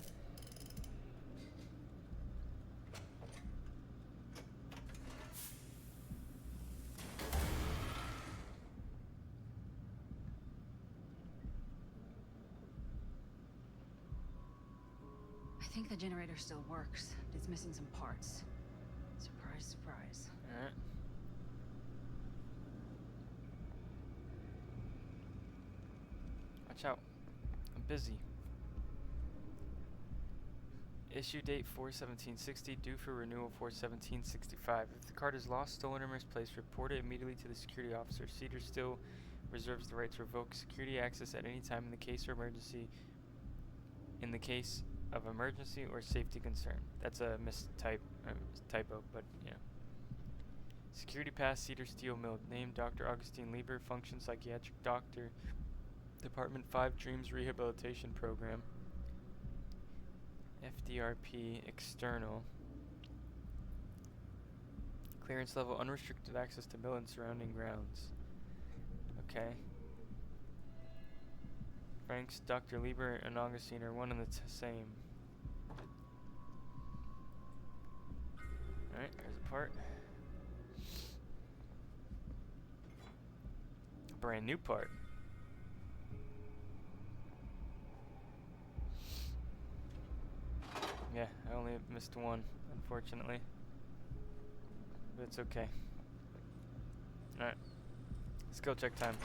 I think the generator still works, but it's missing some parts. Surprise, surprise. Alright. Watch out. I'm busy. Issue date 4/17/60, due for renewal 4/17/65. If the card is lost, stolen, or misplaced, report it immediately to the security officer. Cedar still reserves the right to revoke security access at any time in the case of emergency. in the case of emergency or safety concern. That's a typo, but yeah. Security pass, Cedar Steel Mill. Name Dr. Augustine Lieber. Function psychiatric doctor. Department 5 Dreams Rehabilitation Program. FDRP external. Clearance level unrestricted access to mill and surrounding grounds. Okay. Frank's, Dr. Lieber, and Augustine are one and the same. Alright, there's a part. A brand new part. Yeah, I only missed one, unfortunately. But it's okay. Alright. Skill check time.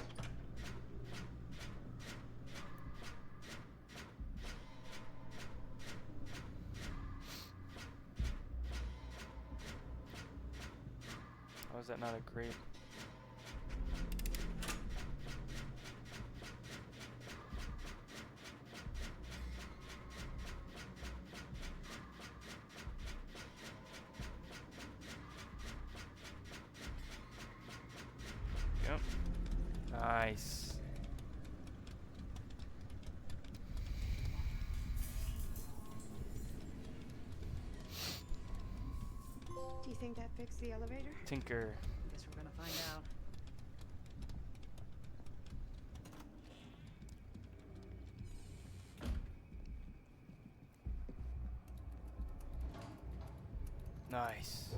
How is that not a great... Yep. Nice. Do you think that fixed the elevator? Tinker. Guess we're gonna find out. Nice.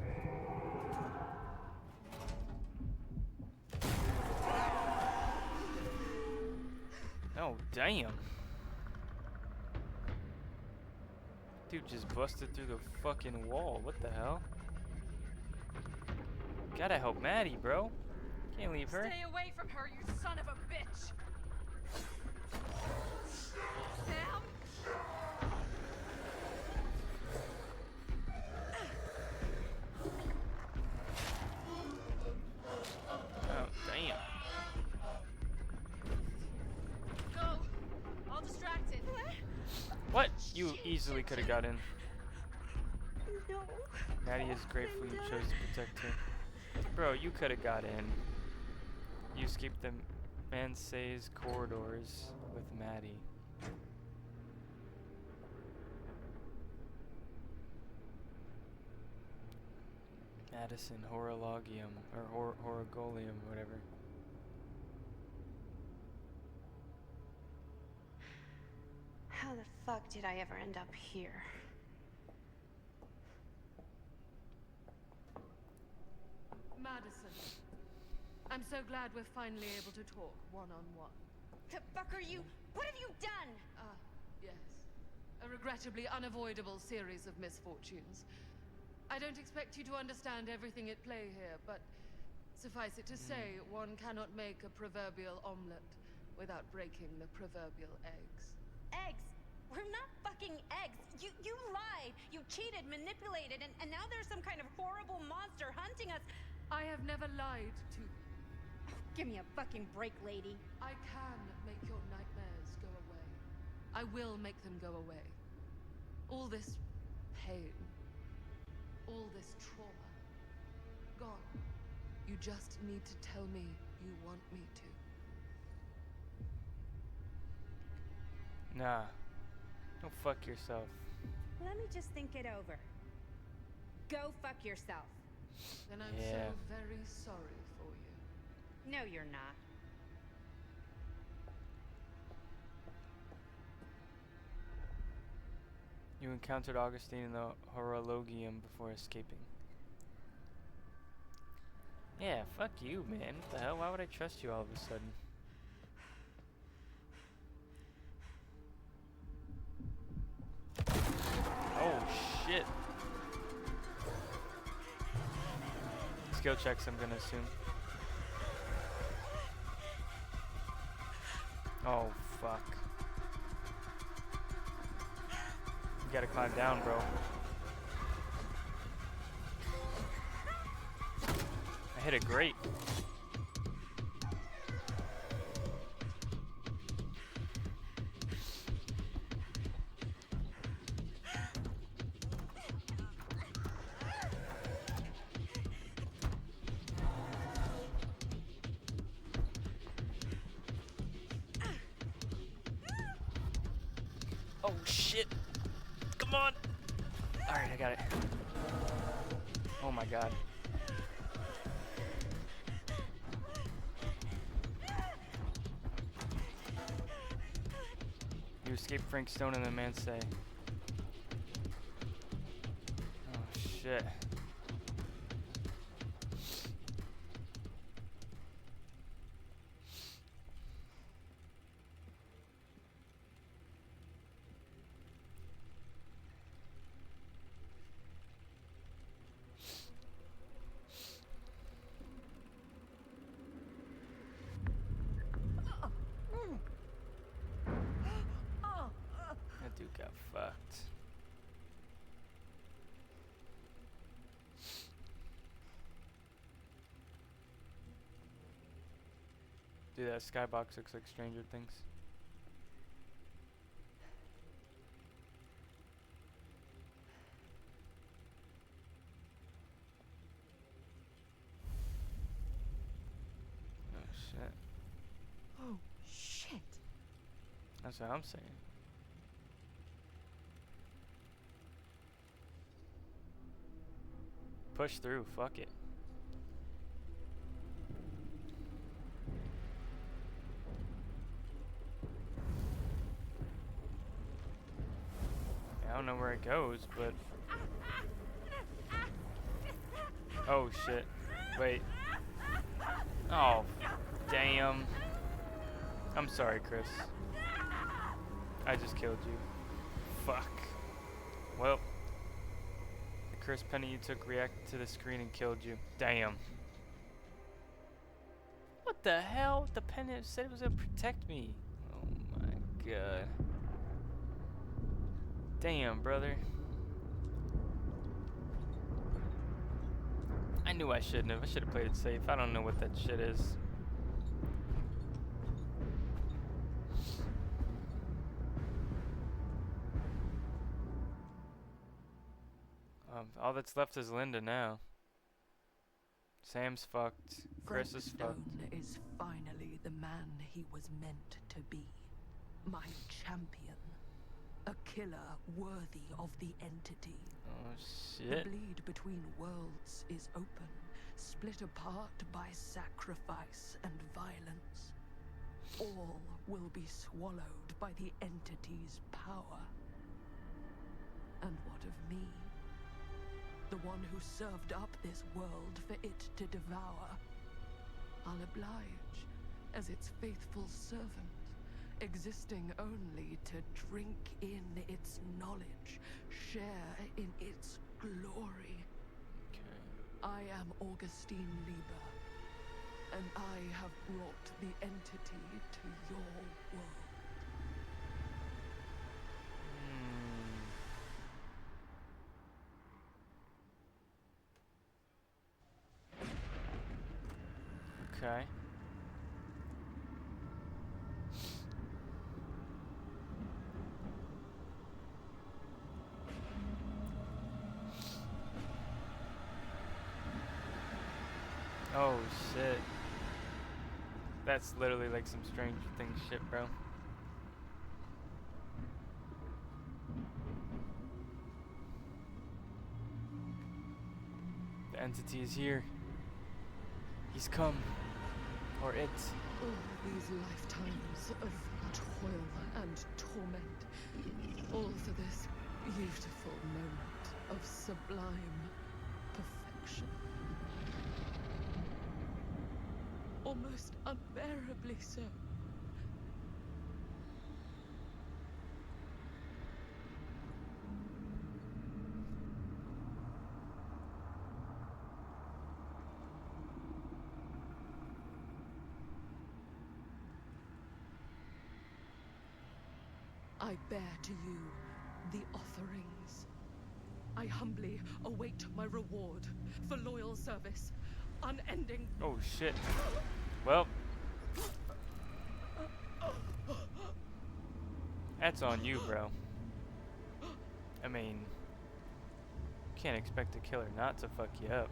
Oh, damn. Dude just busted through the fucking wall. What the hell? Gotta help Maddie, bro. Can't leave her. Stay away from her, you son of a bitch! Sam? Oh, damn. Go! All distracted. What? You easily could have got in. No. Maddie is grateful you chose to protect her. Bro, you could have got in. You escaped the Mansay's corridors with Maddie. Madison, Horologium, or Horogolium, whatever. How the fuck did I ever end up here? Madison. I'm so glad we're finally able to talk one-on-one. The fuck are you? What have you done? Ah, yes. A regrettably unavoidable series of misfortunes. I don't expect you to understand everything at play here, but suffice it to say, one cannot make a proverbial omelette without breaking the proverbial eggs. Eggs? We're not fucking eggs. You lied. You cheated, manipulated, and now there's some kind of horrible monster hunting us. I have never lied to you. Oh, give me a fucking break, lady. I can make your nightmares go away. I will make them go away. All this pain, all this trauma, gone. You just need to tell me you want me to. Nah. Go fuck yourself. Let me just think it over. Go fuck yourself. Then I'm Yeah. so very sorry for you. No, you're not. You encountered Augustine in the Horologium before escaping. Yeah, fuck you, man. What the hell? Why would I trust you all of a sudden? Oh, shit. Skill checks, I'm gonna assume. Oh, fuck. You gotta climb down, bro. I hit it great. Oh shit! Come on! Alright, I got it. Oh my god. You escaped Frank Stone and the man say. Oh shit. That dude got fucked. Dude, that skybox looks like Stranger Things. Oh shit. Oh, shit. That's what I'm saying. Push through, fuck it. I don't know where it goes, but... Oh shit. Wait. Oh, damn. I'm sorry, Chris. I just killed you. Fuck. Well, the Chris Penny you took reacted to the screen and killed you. Damn. What the hell? The pen said it was gonna protect me. Oh my god. Damn, brother. I knew I shouldn't have. I should have played it safe. I don't know what that shit is. All that's left is Linda now. Sam's fucked. Chris is fucked. Stone is finally the man he was meant to be. My champion. A killer worthy of the entity. Oh The shit. bleed between worlds is open, split apart by sacrifice and violence. All will be swallowed by the entity's power. And what of me? The one who served up this world for it to devour. I'll oblige as its faithful servant, existing only to drink in its knowledge, share in its glory. Okay. I am Augustine Lieber, and I have brought the entity to your world. Okay. Oh shit. That's literally like some Stranger Things shit, bro. The entity is here. He's come. Or it. All these lifetimes of toil and torment, all for this beautiful moment of sublime perfection. Almost unbearably so. I bear to you the offerings. I humbly await my reward for loyal service, unending. Oh shit. Well. That's on you, bro. I mean, can't expect a killer not to fuck you up.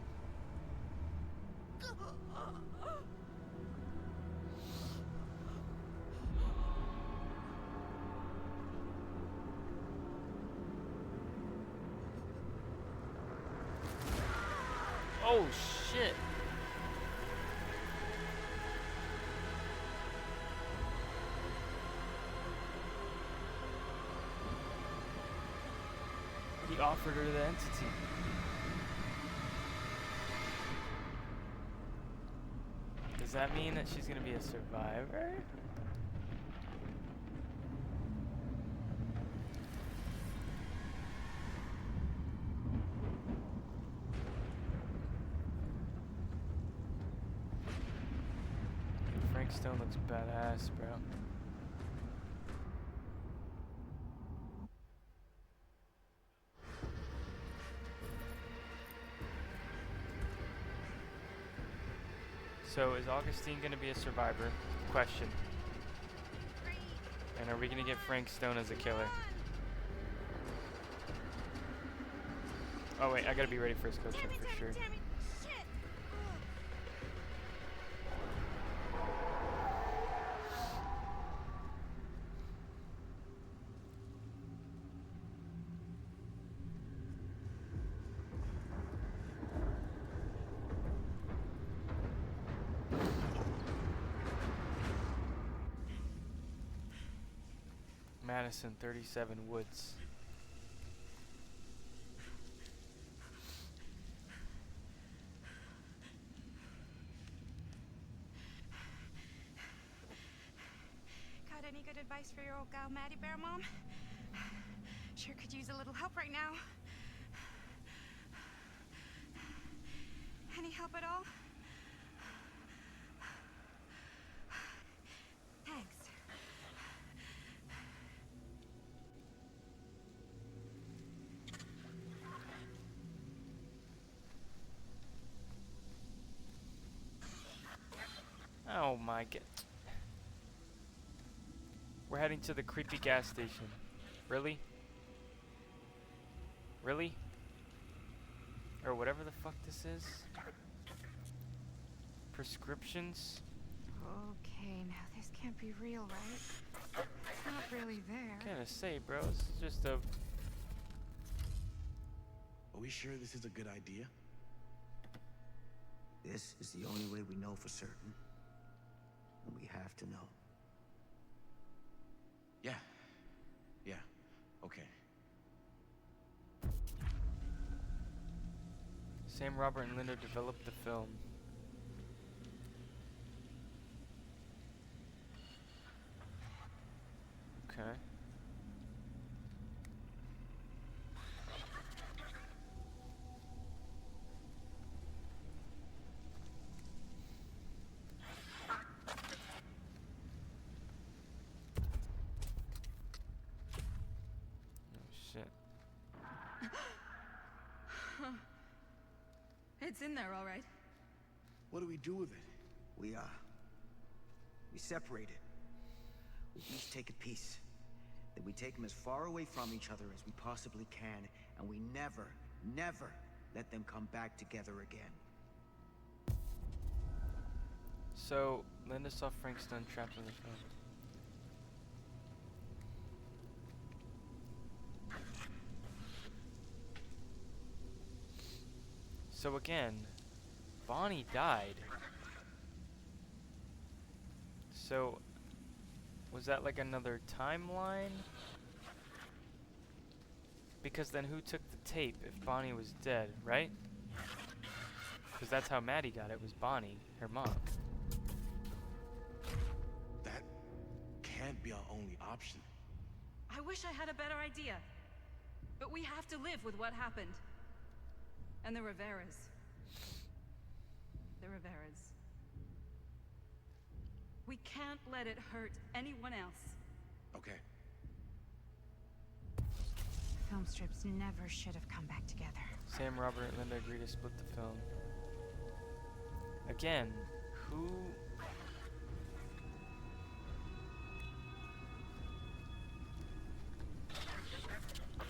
Oh, shit. He offered her the entity. Does that mean that she's gonna be a survivor? Frank Stone looks badass, bro. So is Augustine gonna be a survivor? Question. And are we gonna get Frank Stone as a killer? Oh wait, I gotta be ready for his coach for sure. Madison 37 Woods. Got any good advice for your old gal Maddie Bear, Mom? Sure could use a little help right now. Any help at all? Thanks. Oh my god. We're heading to the creepy gas station. Really? Really? Or whatever the fuck this is? Prescriptions? Okay, now this can't be real, right? It's not really there. Kinda say, bro. It's just a... Are we sure this is a good idea? This is the only way we know for certain. And we have to know. Yeah. Yeah. Okay. Sam, Robert, and Linda developed the film. Okay. Shit. It's in there, all right. What do we do with it? We separate it. We each take a piece. Then we take them as far away from each other as we possibly can, and we never, never let them come back together again. So, Linda saw Frank Stone trapped in the film. So again, Bonnie died. So, was that like another timeline? Because then who took the tape if Bonnie was dead, right? Because that's how Maddie got it, was Bonnie, her mom. That can't be our only option. I wish I had a better idea. But we have to live with what happened. And the Riveras. The Riveras. We can't let it hurt anyone else. Okay. Film strips never should have come back together. Sam, Robert, and Linda agreed to split the film. Again, who...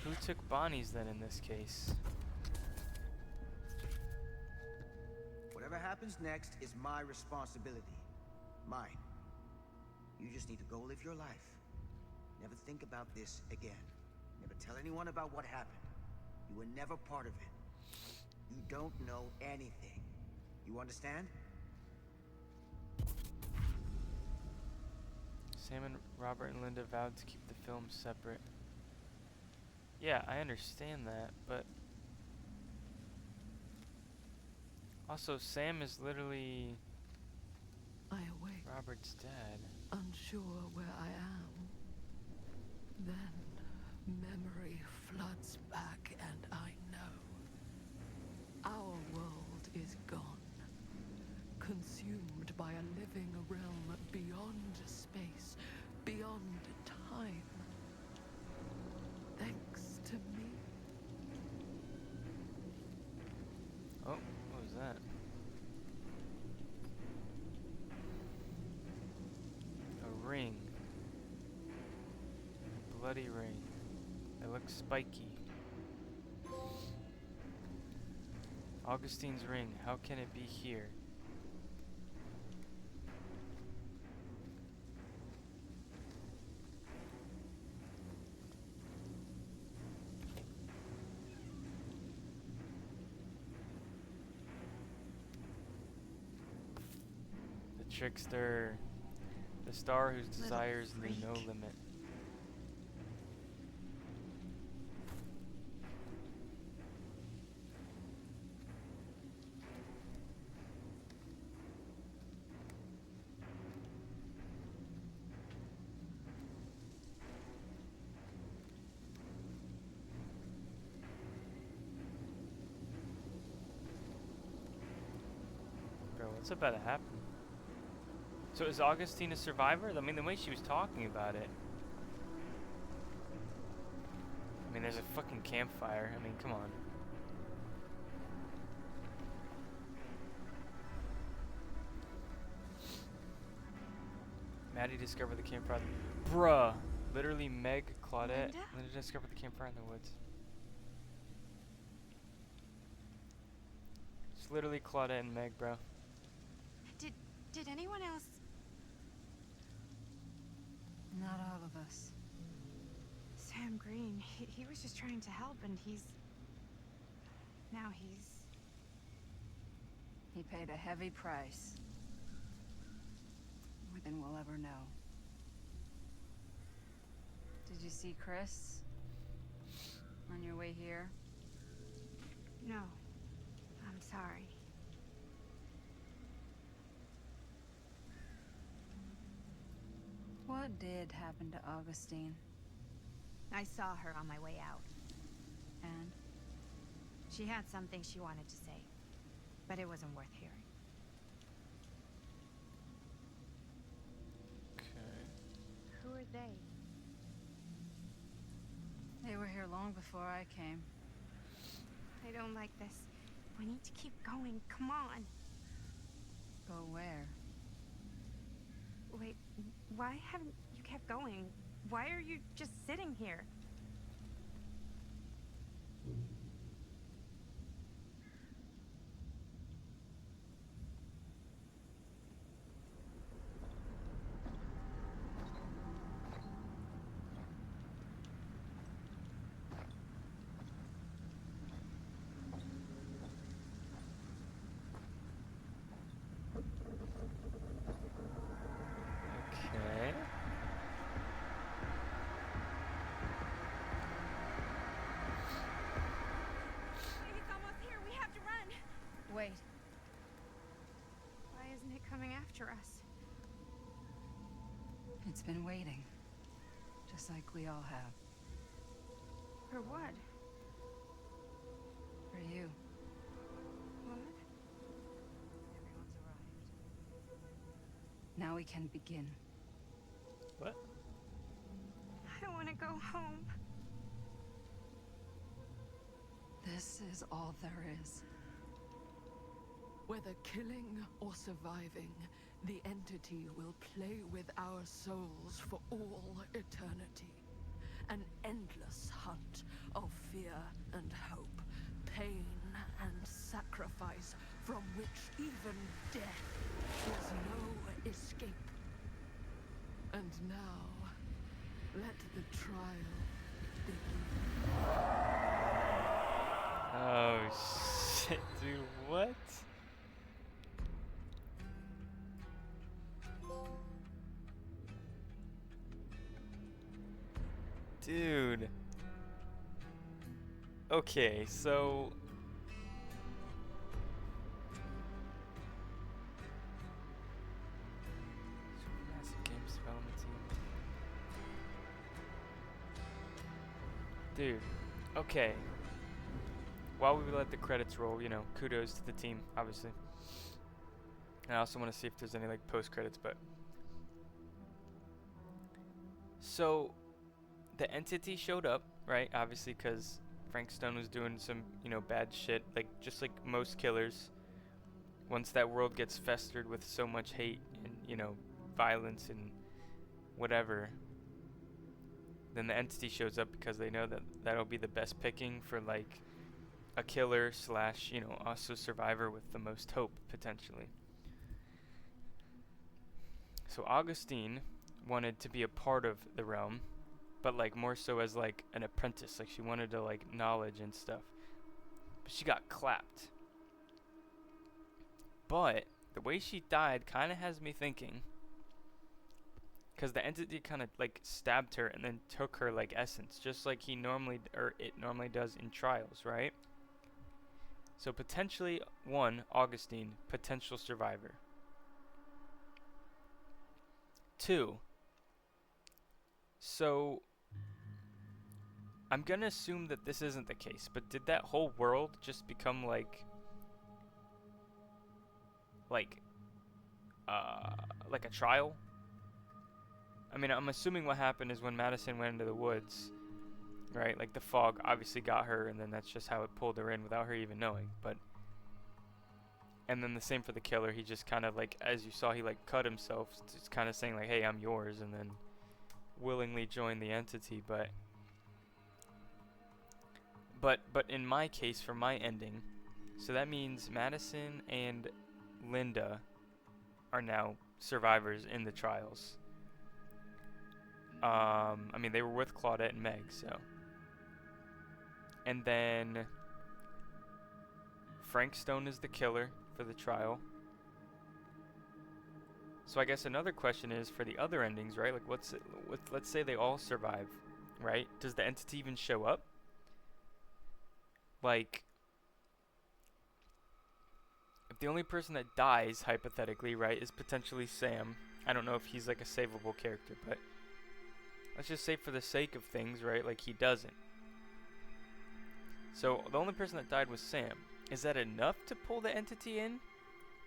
Who took Bonnie's then in this case? Whatever happens next is my responsibility. Mine. You just need to go live your life. Never think about this again. Never tell anyone about what happened. You were never part of it. You don't know anything. You understand? Sam and Robert and Linda vowed to keep the films separate. Yeah, I understand that, but also Sam is literally I awake, Robert's dad. unsure where I am. Then memory floods back, and I know our world is gone, consumed by a living realm beyond space, beyond time. Thanks to me. Oh, what was that? A ring. A bloody ring. It looks spiky. Augustine's ring. How can it be here? The trickster. The star whose desires knew no limit. Bro, what's about to happen? So is Augustine a survivor? I mean, the way she was talking about it. I mean, there's a fucking campfire. I mean, come on. Maddie discovered the campfire. Bruh. Literally Meg, Claudette. Linda discovered the campfire in the woods. It's literally Claudette and Meg, bro. Did anyone else? Not all of us. Sam Green, he was just trying to help, and now he's... He paid a heavy price. More than we'll ever know. Did you see Chris? On your way here? No. I'm sorry. What did happen to Augustine? I saw her on my way out. And? She had something she wanted to say, but it wasn't worth hearing. Okay. Who are they? They were here long before I came. I don't like this. We need to keep going. Come on. Go where? Wait, why haven't you kept going? Why are you just sitting here? Okay. He's almost here. We have to run. Wait. Why isn't it coming after us? It's been waiting. Just like we all have. For what? For you. What? Everyone's arrived. Now we can begin. What? I want to go home. This is all there is. Whether killing or surviving, the entity will play with our souls for all eternity. An endless hunt of fear and hope, pain and sacrifice, from which even death is no escape. And now, let the trial begin. Oh, Dude, what? Dude. Okay, so supermassive games development team. Dude, okay. While we let the credits roll, you know, kudos to the team, obviously. And I also want to see if there's any like post credits, but so the entity showed up, right? Obviously, because Frank Stone was doing some, you know, bad shit, like just like most killers. Once that world gets festered with so much hate and, you know, violence and whatever, then the entity shows up because they know that that'll be the best picking for like a killer slash, you know, also survivor with the most hope potentially. So Augustine wanted to be a part of the realm, but like more so as like an apprentice. Like she wanted to like knowledge and stuff, but she got clapped. But the way she died kind of has me thinking, because the entity kind of like stabbed her and then took her like essence, just like he normally or it normally does in trials, right? So potentially one, Augustine, potential survivor. Two, so I'm gonna assume that this isn't the case, but did that whole world just become like a trial? I mean, I'm assuming what happened is when Madison went into the woods, right? Like the fog obviously got her, and then that's just how it pulled her in without her even knowing. But and then the same for the killer. He just kind of like, as you saw, he like cut himself, just kind of saying like, "Hey, I'm yours," and then willingly joined the entity. But in my case, for my ending, so that means Madison and Linda are now survivors in the trials. I mean, they were with Claudette and Meg, so. And then Frank Stone is the killer for the trial. So I guess another question is for the other endings, right? Like, let's say they all survive, right? Does the entity even show up? Like, if the only person that dies, hypothetically, right, is potentially Sam. I don't know if he's like a savable character, but let's just say for the sake of things, right, like he doesn't. So the only person that died was Sam. Is that enough to pull the entity in?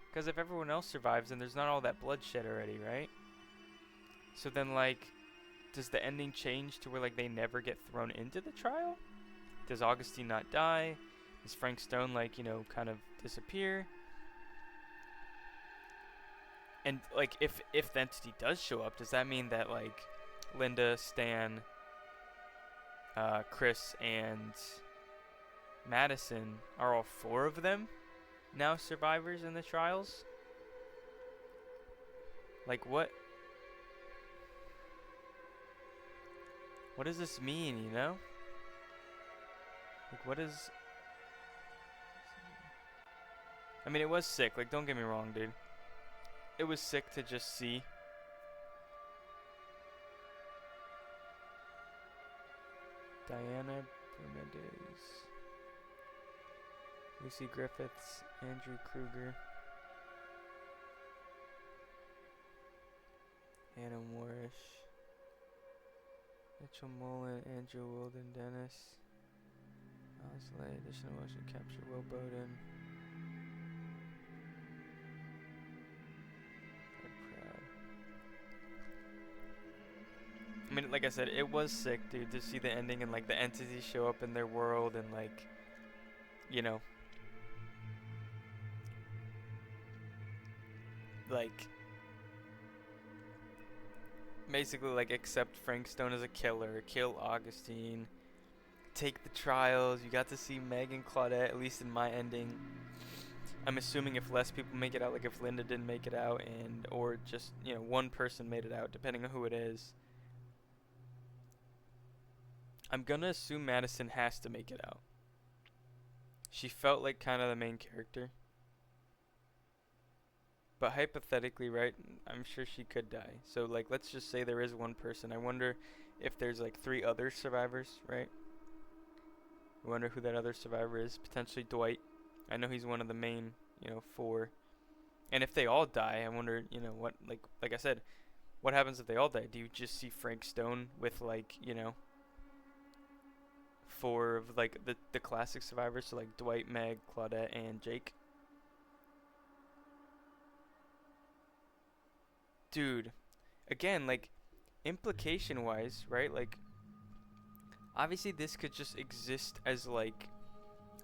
Because if everyone else survives, then there's not all that bloodshed already, right? So then, like, does the ending change to where, like, they never get thrown into the trial? Does Augustine not die? Does Frank Stone, like, you know, kind of disappear? And, like, if the entity does show up, does that mean that, like, Linda, Stan, Chris, and Madison are all four of them now survivors in the trials? Like, what does this mean, you know? Like, what is... I mean, it was sick. Like, don't get me wrong, dude. It was sick to just see. Diana Bermudez, Lucy Griffiths, Andrew Kruger, Hannah Morris, Mitchell Mullen, Andrew Wilden, Dennis, Alice Lay, additional motion capture, Will Bowden, Fred Proud. I mean, like I said, it was sick, dude, to see the ending and like the entities show up in their world and like, you know, like basically like accept Frank Stone as a killer, kill Augustine, take the trials. You got to see Meg and Claudette, at least in my ending. I'm assuming if less people make it out, like if Linda didn't make it out, and or just, you know, one person made it out, depending on who it is. I'm gonna assume Madison has to make it out. she felt like kind of the main character. But hypothetically, right, I'm sure she could die. So, like, let's just say there is one person. I wonder if there's, like, 3 other survivors, right? I wonder who that other survivor is. Potentially Dwight. I know he's one of the main, 4. And if they all die, I wonder, what, like I said, what happens if they all die? Do you just see Frank Stone with, like, 4 of, like, the classic survivors? So, like, Dwight, Meg, Claudette, and Jake? Dude, again, like, implication wise, right? Like, obviously this could just exist as like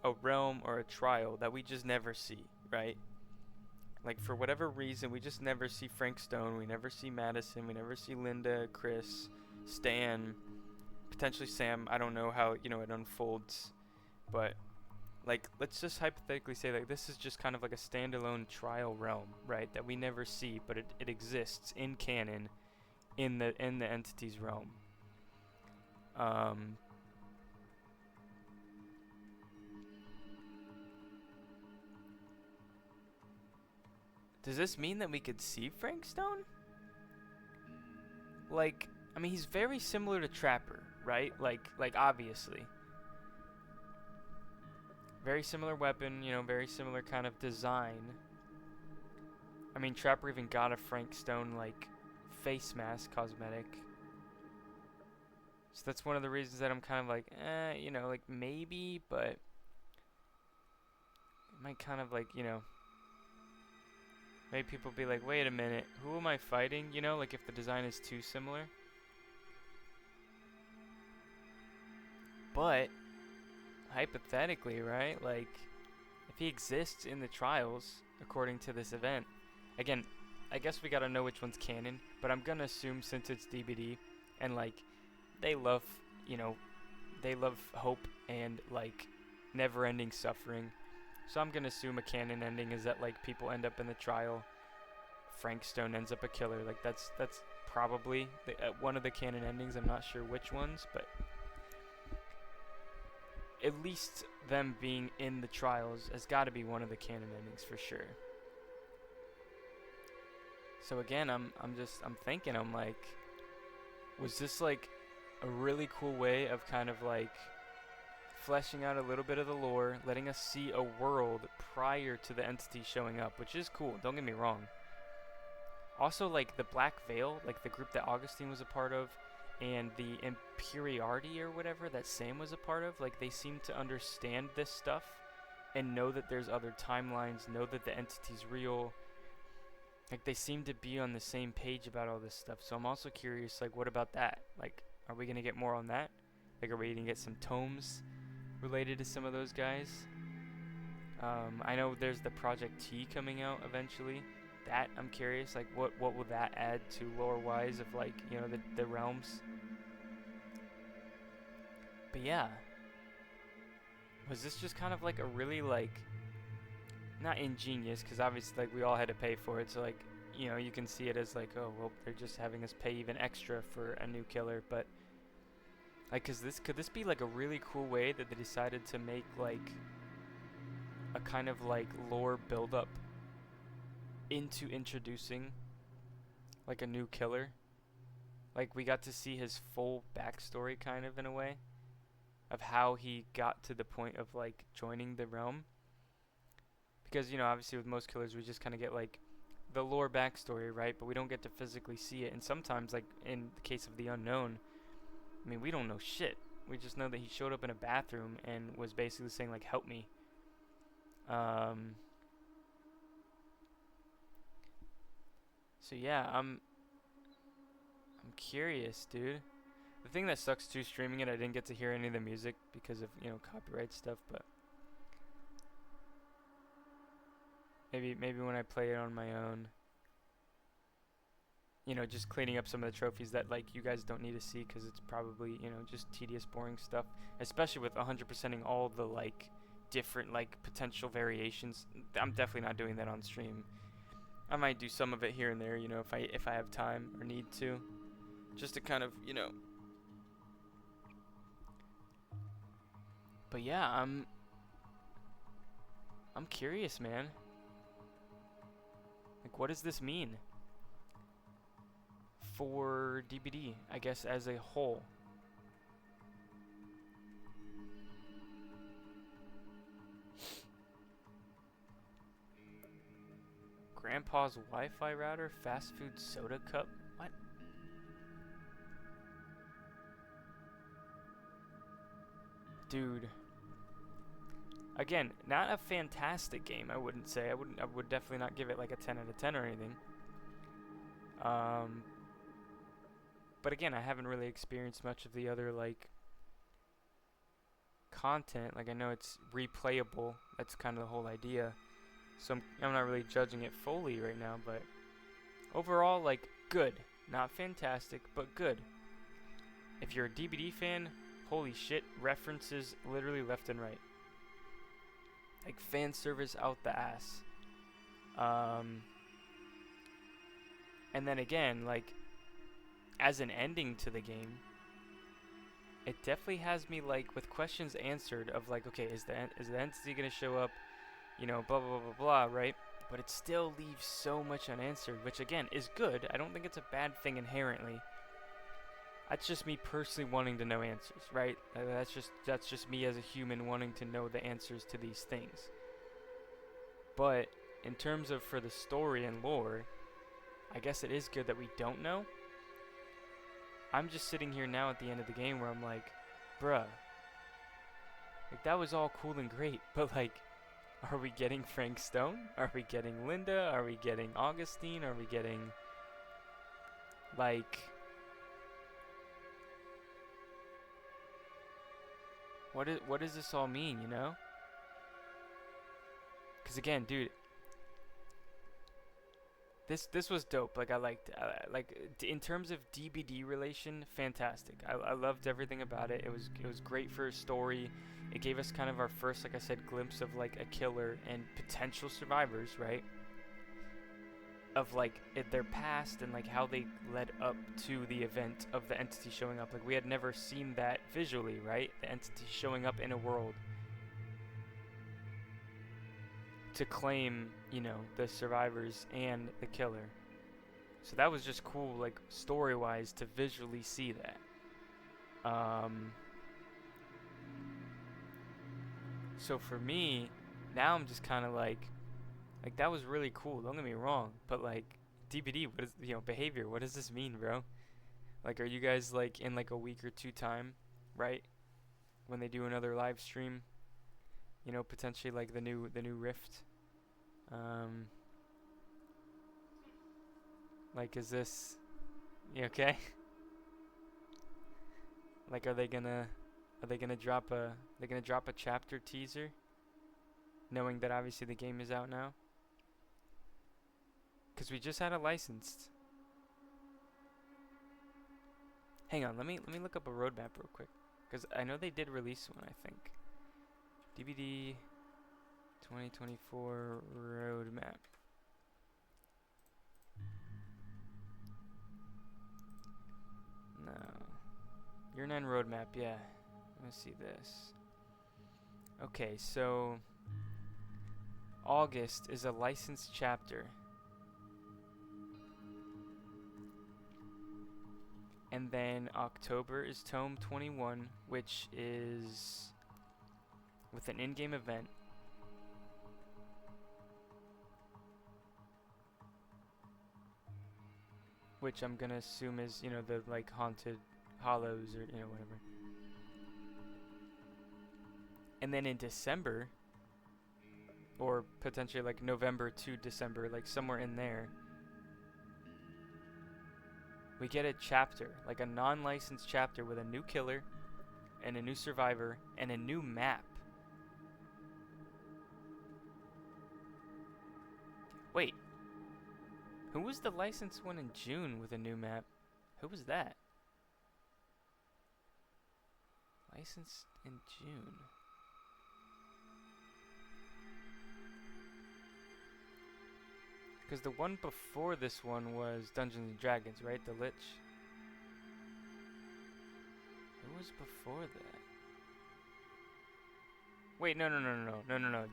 a realm or a trial that we just never see, right? Like, for whatever reason, we just never see Frank Stone, we never see Madison, we never see Linda, Chris, Stan, potentially Sam. I don't know how, it unfolds, but like, let's just hypothetically say, like, this is just kind of like a standalone trial realm, right? That we never see, but it exists in canon, in the entity's realm. Does this mean that we could see Frank Stone? Like, I mean, he's very similar to Trapper, right? Like obviously. Very similar weapon, very similar kind of design. I mean, Trapper even got a Frank Stone, like, face mask cosmetic. So that's one of the reasons that I'm kind of like, like, maybe, but it might kind of, like, maybe people be like, wait a minute, who am I fighting? Like, if the design is too similar. But hypothetically, right, like, if he exists in the trials according to this event, again, I guess we gotta know which one's canon, but I'm gonna assume, since it's DBD and, like, they love hope and, like, never-ending suffering, so I'm gonna assume a canon ending is that, like, people end up in the trial, Frank Stone ends up a killer. Like, that's probably one of the canon endings. I'm not sure which ones, but at least them being in the trials has got to be one of the canon endings for sure. So again, I'm thinking, I'm like, was this like a really cool way of kind of like fleshing out a little bit of the lore, letting us see a world prior to the entity showing up, which is cool, don't get me wrong. Also, like, the Black Veil, like the group that Augustine was a part of, and the Imperiarity or whatever that Sam was a part of, like, they seem to understand this stuff and know that there's other timelines, know that the entity's real. Like, they seem to be on the same page about all this stuff. So I'm also curious, like, what about that? Like, are we gonna get more on that? Like, are we gonna get some tomes related to some of those guys? I know there's the Project T coming out eventually. That, I'm curious, like, what will that add to lore-wise of, like, the realms? But yeah, was this just kind of like a really, like, not ingenious, because obviously, like, we all had to pay for it, so, like, you can see it as like, oh, well, they're just having us pay even extra for a new killer, but, like, could this be like a really cool way that they decided to make, like, a kind of like lore build-up into introducing, like, a new killer? Like, we got to see his full backstory, kind of, in a way, of how he got to the point of, like, joining the realm. Because, obviously with most killers, we just kind of get, like, the lore backstory, right? But we don't get to physically see it. And sometimes, like, in the case of the Unknown, I mean, we don't know shit. We just know that he showed up in a bathroom and was basically saying, like, help me. So yeah, I'm curious, dude. The thing that sucks too, streaming it, I didn't get to hear any of the music because of, copyright stuff, but maybe when I play it on my own, just cleaning up some of the trophies that, like, you guys don't need to see because it's probably, just tedious, boring stuff, especially with 100%ing all the, like, different, like, potential variations. I'm definitely not doing that on stream. I might do some of it here and there, if I have time or need to, just to kind of, But yeah, I'm curious, man. Like, what does this mean for DBD, I guess, as a whole? Grandpa's Wi-Fi router, fast food soda cup. What? Dude. Again, not a fantastic game, I wouldn't say. I would definitely not give it like a 10 out of 10 or anything. But again, I haven't really experienced much of the other like content. Like, I know it's replayable. That's kind of the whole idea. So I'm not really judging it fully right now, but overall, like, good. Not fantastic, but good. If you're a DBD fan, holy shit, references literally left and right. Like, fan service out the ass. And then again, like, as an ending to the game, it definitely has me, like, with questions answered of, like, okay, is the entity going to show up? You know, blah, blah, blah, blah, blah, right? But it still leaves so much unanswered, which, again, is good. I don't think it's a bad thing inherently. That's just me personally wanting to know answers, right? That's just me as a human wanting to know the answers to these things. But in terms of for the story and lore, I guess it is good that we don't know. I'm just sitting here now at the end of the game where I'm like, bruh, like, that was all cool and great, but, like, are we getting Frank Stone? Are we getting Linda? Are we getting Augustine? Are we getting, like, what does this all mean, you know? Because again, dude, this was dope. Like, I liked it. Like, in terms of DBD relation, fantastic. I loved everything about it. It was great for a story. It gave us kind of our first, like I said, glimpse of, like, a killer and potential survivors, right? Of, like, their past and, like, how they led up to the event of the entity showing up. Like, we had never seen that visually, right? The entity showing up in a world to claim, you know, the survivors and the killer. So that was just cool, like, story-wise, to visually see that. So for me, now I'm just kind of like, that was really cool, don't get me wrong, but, like, DBD, what is, you know, behavior, what does this mean, bro? Like, are you guys, like, in, like, a week or two time, right? When they do another live stream, you know, potentially, like, the new Rift. Like, is this, you okay? Like, are they gonna drop a chapter teaser, knowing that obviously the game is out now? Because we just had a licensed. Hang on, let me look up a roadmap real quick, because I know they did release one, I think. DBD 2024 roadmap. No. Year 9 roadmap, yeah. Let's see this. Okay, so August is a licensed chapter. And then October is Tome 21, which is with an in-game event. Which I'm gonna assume is, you know, the, like, haunted hollows or, you know, whatever. And then in December, or potentially like November to December, like somewhere in there, we get a chapter, like a non-licensed chapter with a new killer and a new survivor and a new map. Wait, who was the licensed one in June with a new map? Who was that? Licensed in June. Because the one before this one was Dungeons and Dragons, right? The Lich. Who was before that? Wait, no.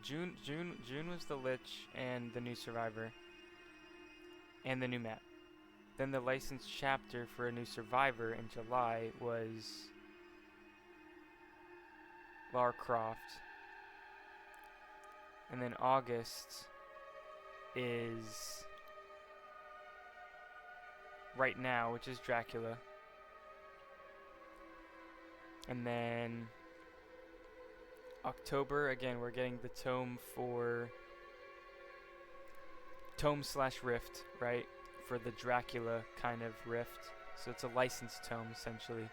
June was the Lich and the new Survivor. And the new map. Then the licensed chapter for a new Survivor in July was Lara Croft. And then August is right now, which is Dracula. And then October, again, we're getting the tome for tome/rift, right? For the Dracula kind of rift. So it's a licensed tome, essentially.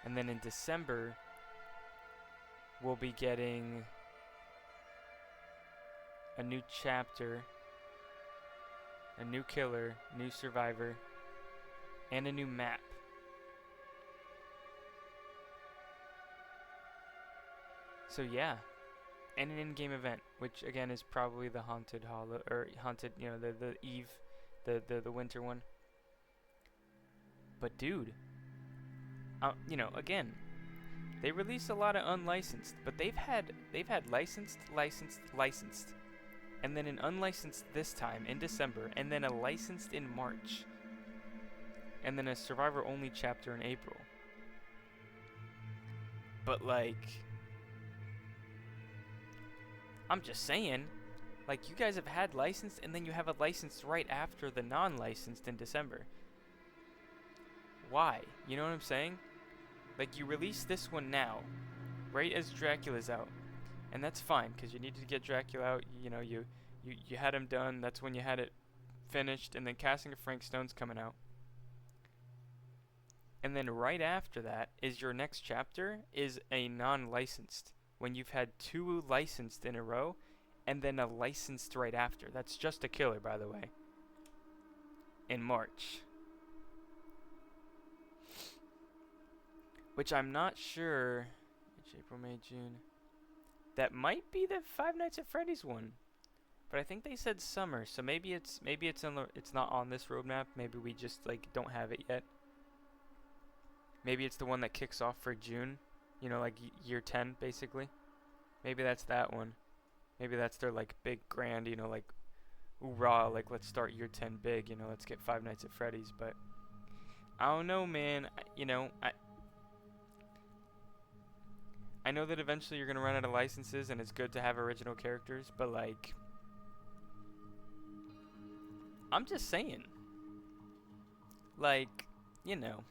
And then in December, we'll be getting a new chapter, a new killer, new survivor, and a new map. So yeah, and an in-game event, which again is probably the haunted hollow, or haunted, you know, the Eve, the winter one. But dude, you know, again, they release a lot of unlicensed, but they've had licensed, and then an unlicensed this time in December, and then a licensed in March, and then a Survivor only chapter in April. But like, I'm just saying, like, you guys have had licensed, and then you have a licensed right after the non-licensed in December. Why? You know what I'm saying? Like, you release this one now, right as Dracula's out, and that's fine, because you needed to get Dracula out. You know, you had him done. That's when you had it finished, and then Casting of Frank Stone's coming out. And then right after that is your next chapter is a non-licensed, when you've had 2 licensed in a row, and then a licensed right after. That's just a killer, by the way. In March. Which I'm not sure. April, May, June. That might be the Five Nights at Freddy's one, but I think they said summer, so maybe it's not on this roadmap. Maybe we just like don't have it yet. Maybe it's the one that kicks off for June. You know, like year 10 basically. Maybe that's that one. Maybe that's their like big grand, you know, like hoorah, like let's start year 10 big, you know, let's get Five Nights at Freddy's. But I don't know, man. I know that eventually you're going to run out of licenses and it's good to have original characters, but like, I'm just saying, like, you know,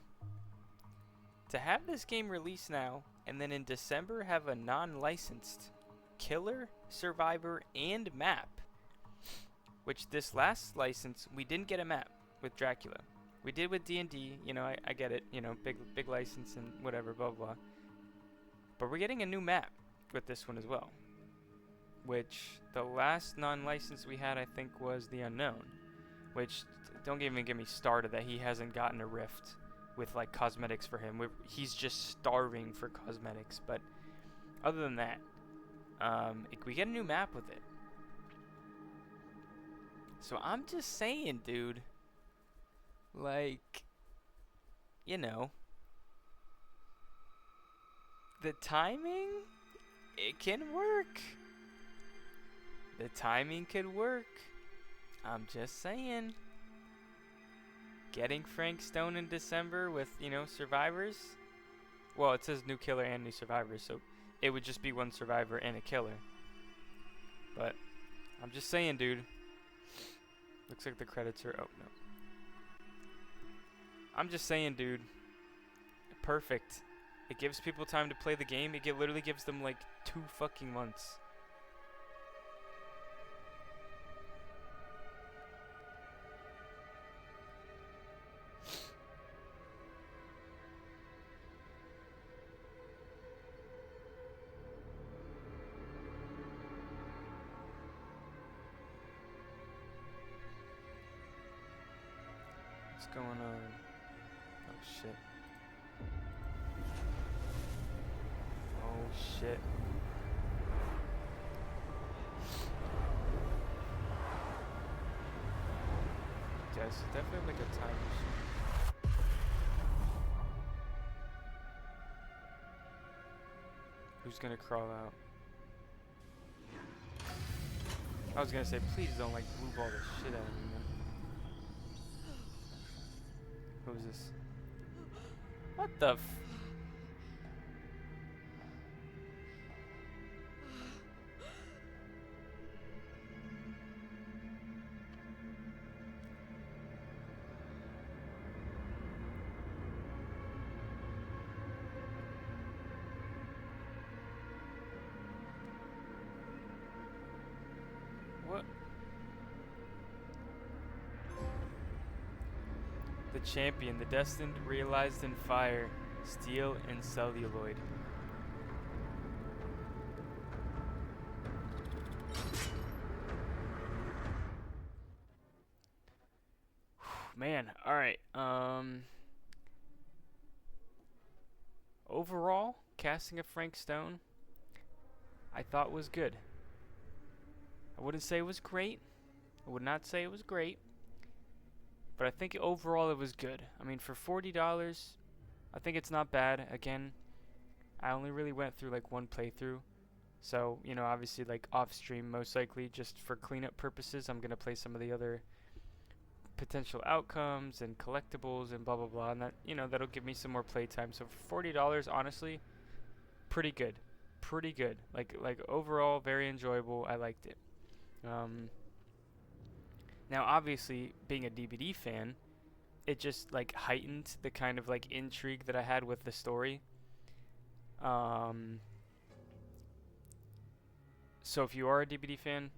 to have this game released now and then in December have a non-licensed killer, survivor, and map, which this last license, we didn't get a map with Dracula. We did with D&D, you know, I get it, you know, big license and whatever, blah, blah. But we're getting a new map with this one as well, which the last non-license we had, I think, was The Unknown, which, don't even get me started that he hasn't gotten a rift with, like, cosmetics for him. He's just starving for cosmetics, but other than that, we get a new map with it. So I'm just saying, dude, like, you know, the timing, it can work. The timing could work. I'm just saying. Getting Frank Stone in December with, you know, survivors. Well, it says new killer and new survivors, so it would just be one survivor and a killer. But I'm just saying, dude. Looks like the credits are, oh no. I'm just saying, dude. Perfect. It gives people time to play the game. It literally gives them like 2 fucking months. What's going on? Oh shit. Oh shit. Yeah, it's definitely like a time machine. Who's gonna crawl out? I was gonna say, please don't like blue ball the shit out of me, man. Who is this? What the f? What? The champion, the destined, realized in fire, steel, and celluloid. Man, alright, overall, casting of Frank Stone, I thought was good. I wouldn't say it was great. I would not say it was great. But I think overall it was good. I mean, for $40, I think it's not bad. Again, I only really went through like one playthrough. So, you know, obviously like off stream, most likely just for cleanup purposes, I'm going to play some of the other potential outcomes and collectibles and blah blah blah, and that, you know, that'll give me some more playtime. So for $40, honestly, pretty good. Like overall very enjoyable. I liked it. Now obviously being a DBD fan, it just like heightened the kind of like intrigue that I had with the story. So if you are a DBD fan,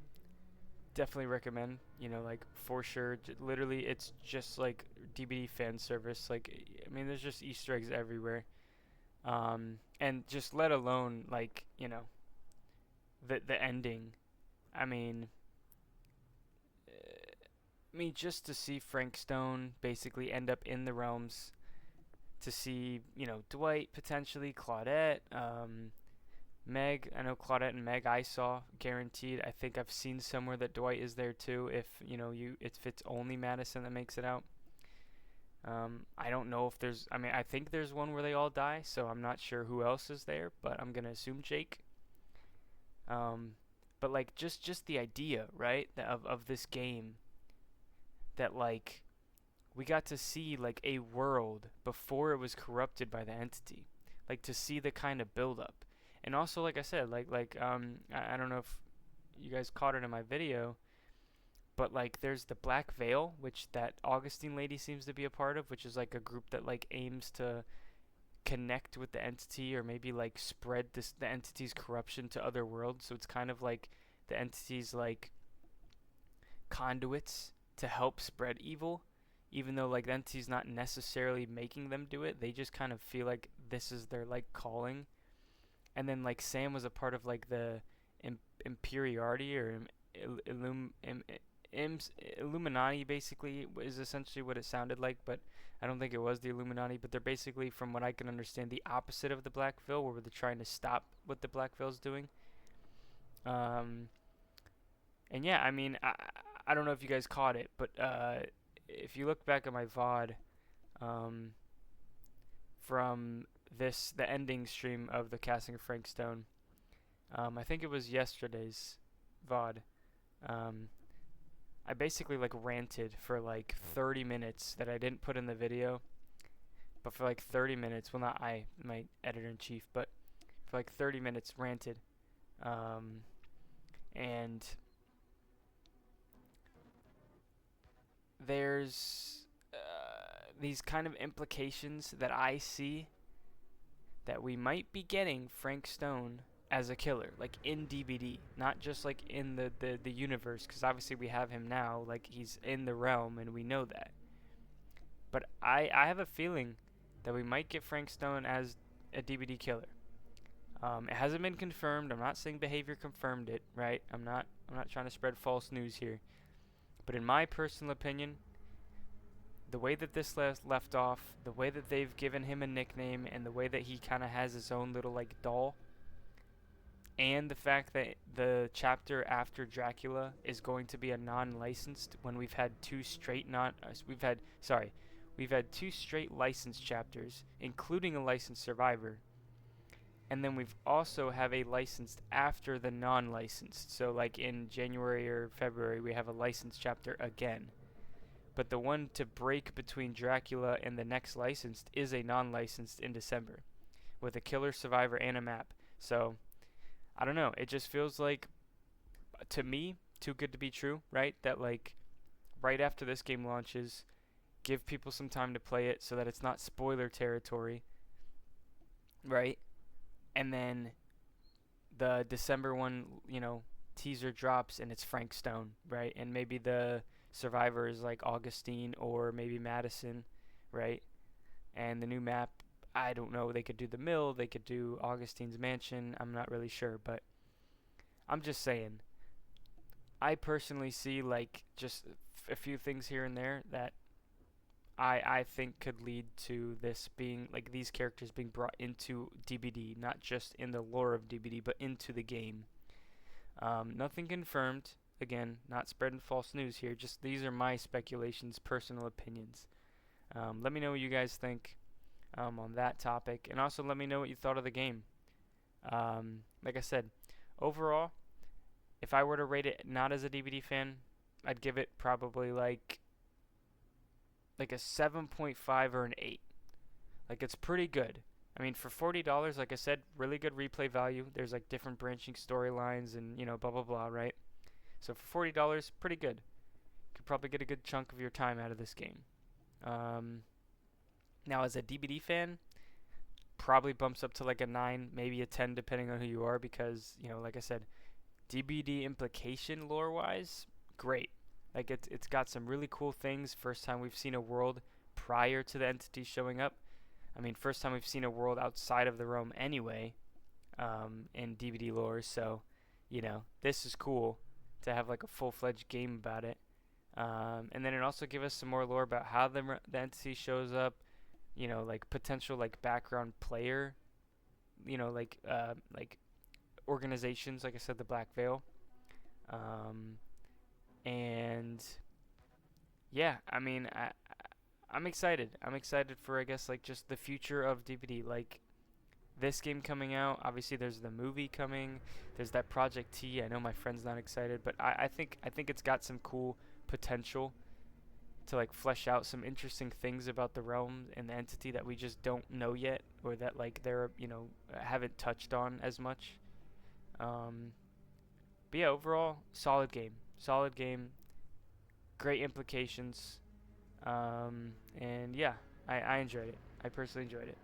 definitely recommend, you know, like for sure. Literally it's just like DBD fan service. Like, I mean, there's just Easter eggs everywhere. And just let alone like, you know, the ending. I mean, just to see Frank Stone basically end up in the realms, to see, you know, Dwight potentially, Claudette, Meg. I know Claudette and Meg I saw guaranteed. I think I've seen somewhere that Dwight is there too. If you know, if it's only Madison that makes it out. I don't know if there's. I mean, I think there's one where they all die, so I'm not sure who else is there, but I'm gonna assume Jake. But like just the idea, right, of this game, that like we got to see like a world before it was corrupted by the entity, like to see the kind of build up. And also, like I said, I don't know if you guys caught it in my video, but like there's the Black Veil, which that Augustine lady seems to be a part of, which is like a group that like aims to connect with the entity, or maybe like spread the entity's corruption to other worlds. So it's kind of like the entity's like conduits to help spread evil, even though like the entity's not necessarily making them do it. They just kind of feel like this is their like calling. And then like Sam was a part of like the Imperiarity, or Illuminati, basically is essentially what it sounded like, but I don't think it was the Illuminati. But they're basically, from what I can understand, the opposite of the Black Veil, where they're trying to stop what the Black Veil's doing. And yeah, I mean, I don't know if you guys caught it, but if you look back at my VOD from the ending stream of the casting of Frank Stone, I think it was yesterday's VOD, I basically like ranted for like 30 minutes that I didn't put in the video, but for like 30 minutes, well, not I, my editor-in-chief, but for like 30 minutes ranted, and there's these kind of implications that I see that we might be getting Frank Stone as a killer, like in DBD, not just like in the universe, because obviously we have him now, like he's in the realm and we know that. But I have a feeling that we might get Frank Stone as a DBD killer. It hasn't been confirmed. I'm not saying behavior confirmed it, right? I'm not trying to spread false news here. But in my personal opinion, the way that this left off, the way that they've given him a nickname, and the way that he kind of has his own little like doll, and the fact that the chapter after Dracula is going to be a non-licensed, when we've had two straight licensed chapters, including a licensed survivor. and then we've also have a licensed after the non-licensed. So like in January or February, we have a licensed chapter again. But the one to break between Dracula and the next licensed is a non-licensed in December, with a killer, survivor, and a map. So, I don't know. It just feels like, to me, too good to be true, right? That, like, right after this game launches, give people some time to play it so that it's not spoiler territory, right? And then the December one, you know, teaser drops and it's Frank Stone, right? And maybe the survivor is like Augustine or maybe Madison, right? And the new map, I don't know. They could do the mill. They could do Augustine's mansion. I'm not really sure, but I'm just saying. I personally see like just a few things here and there that I think could lead to this being like these characters being brought into DBD, not just in the lore of DBD, but into the game. Nothing confirmed. Again, not spreading false news here. Just these are my speculations, personal opinions. Let me know what you guys think on that topic, and also let me know what you thought of the game. Like I said, overall, if I were to rate it not as a DBD fan, I'd give it probably like a 7.5 or an 8. Like, it's pretty good. I mean, for $40, like I said, really good replay value. There's like different branching storylines and, you know, blah blah blah, right? So for $40, pretty good. Could probably get a good chunk of your time out of this game. Now, as a DBD fan, probably bumps up to like a 9, maybe a 10, depending on who you are, because, you know, like I said, DBD implication lore-wise, great. Like, it's got some really cool things. First time we've seen a world prior to the entity showing up. I mean, first time we've seen a world outside of the realm anyway, in DBD lore. So, you know, this is cool to have like a full-fledged game about it. And then it also gives us some more lore about how the entity shows up. You know, like potential like background player. You know, like organizations. Like I said, the Black Veil. And yeah, I mean, I'm excited. I'm excited for, I guess, like just the future of DBD. Like this game coming out. Obviously, there's the movie coming. There's that Project T. I know my friend's not excited, but I think it's got some cool potential to like flesh out some interesting things about the realm and the entity that we just don't know yet, or that like they're, you know, haven't touched on as much. But yeah, overall, solid game. Great implications. And yeah, I enjoyed it. I personally enjoyed it.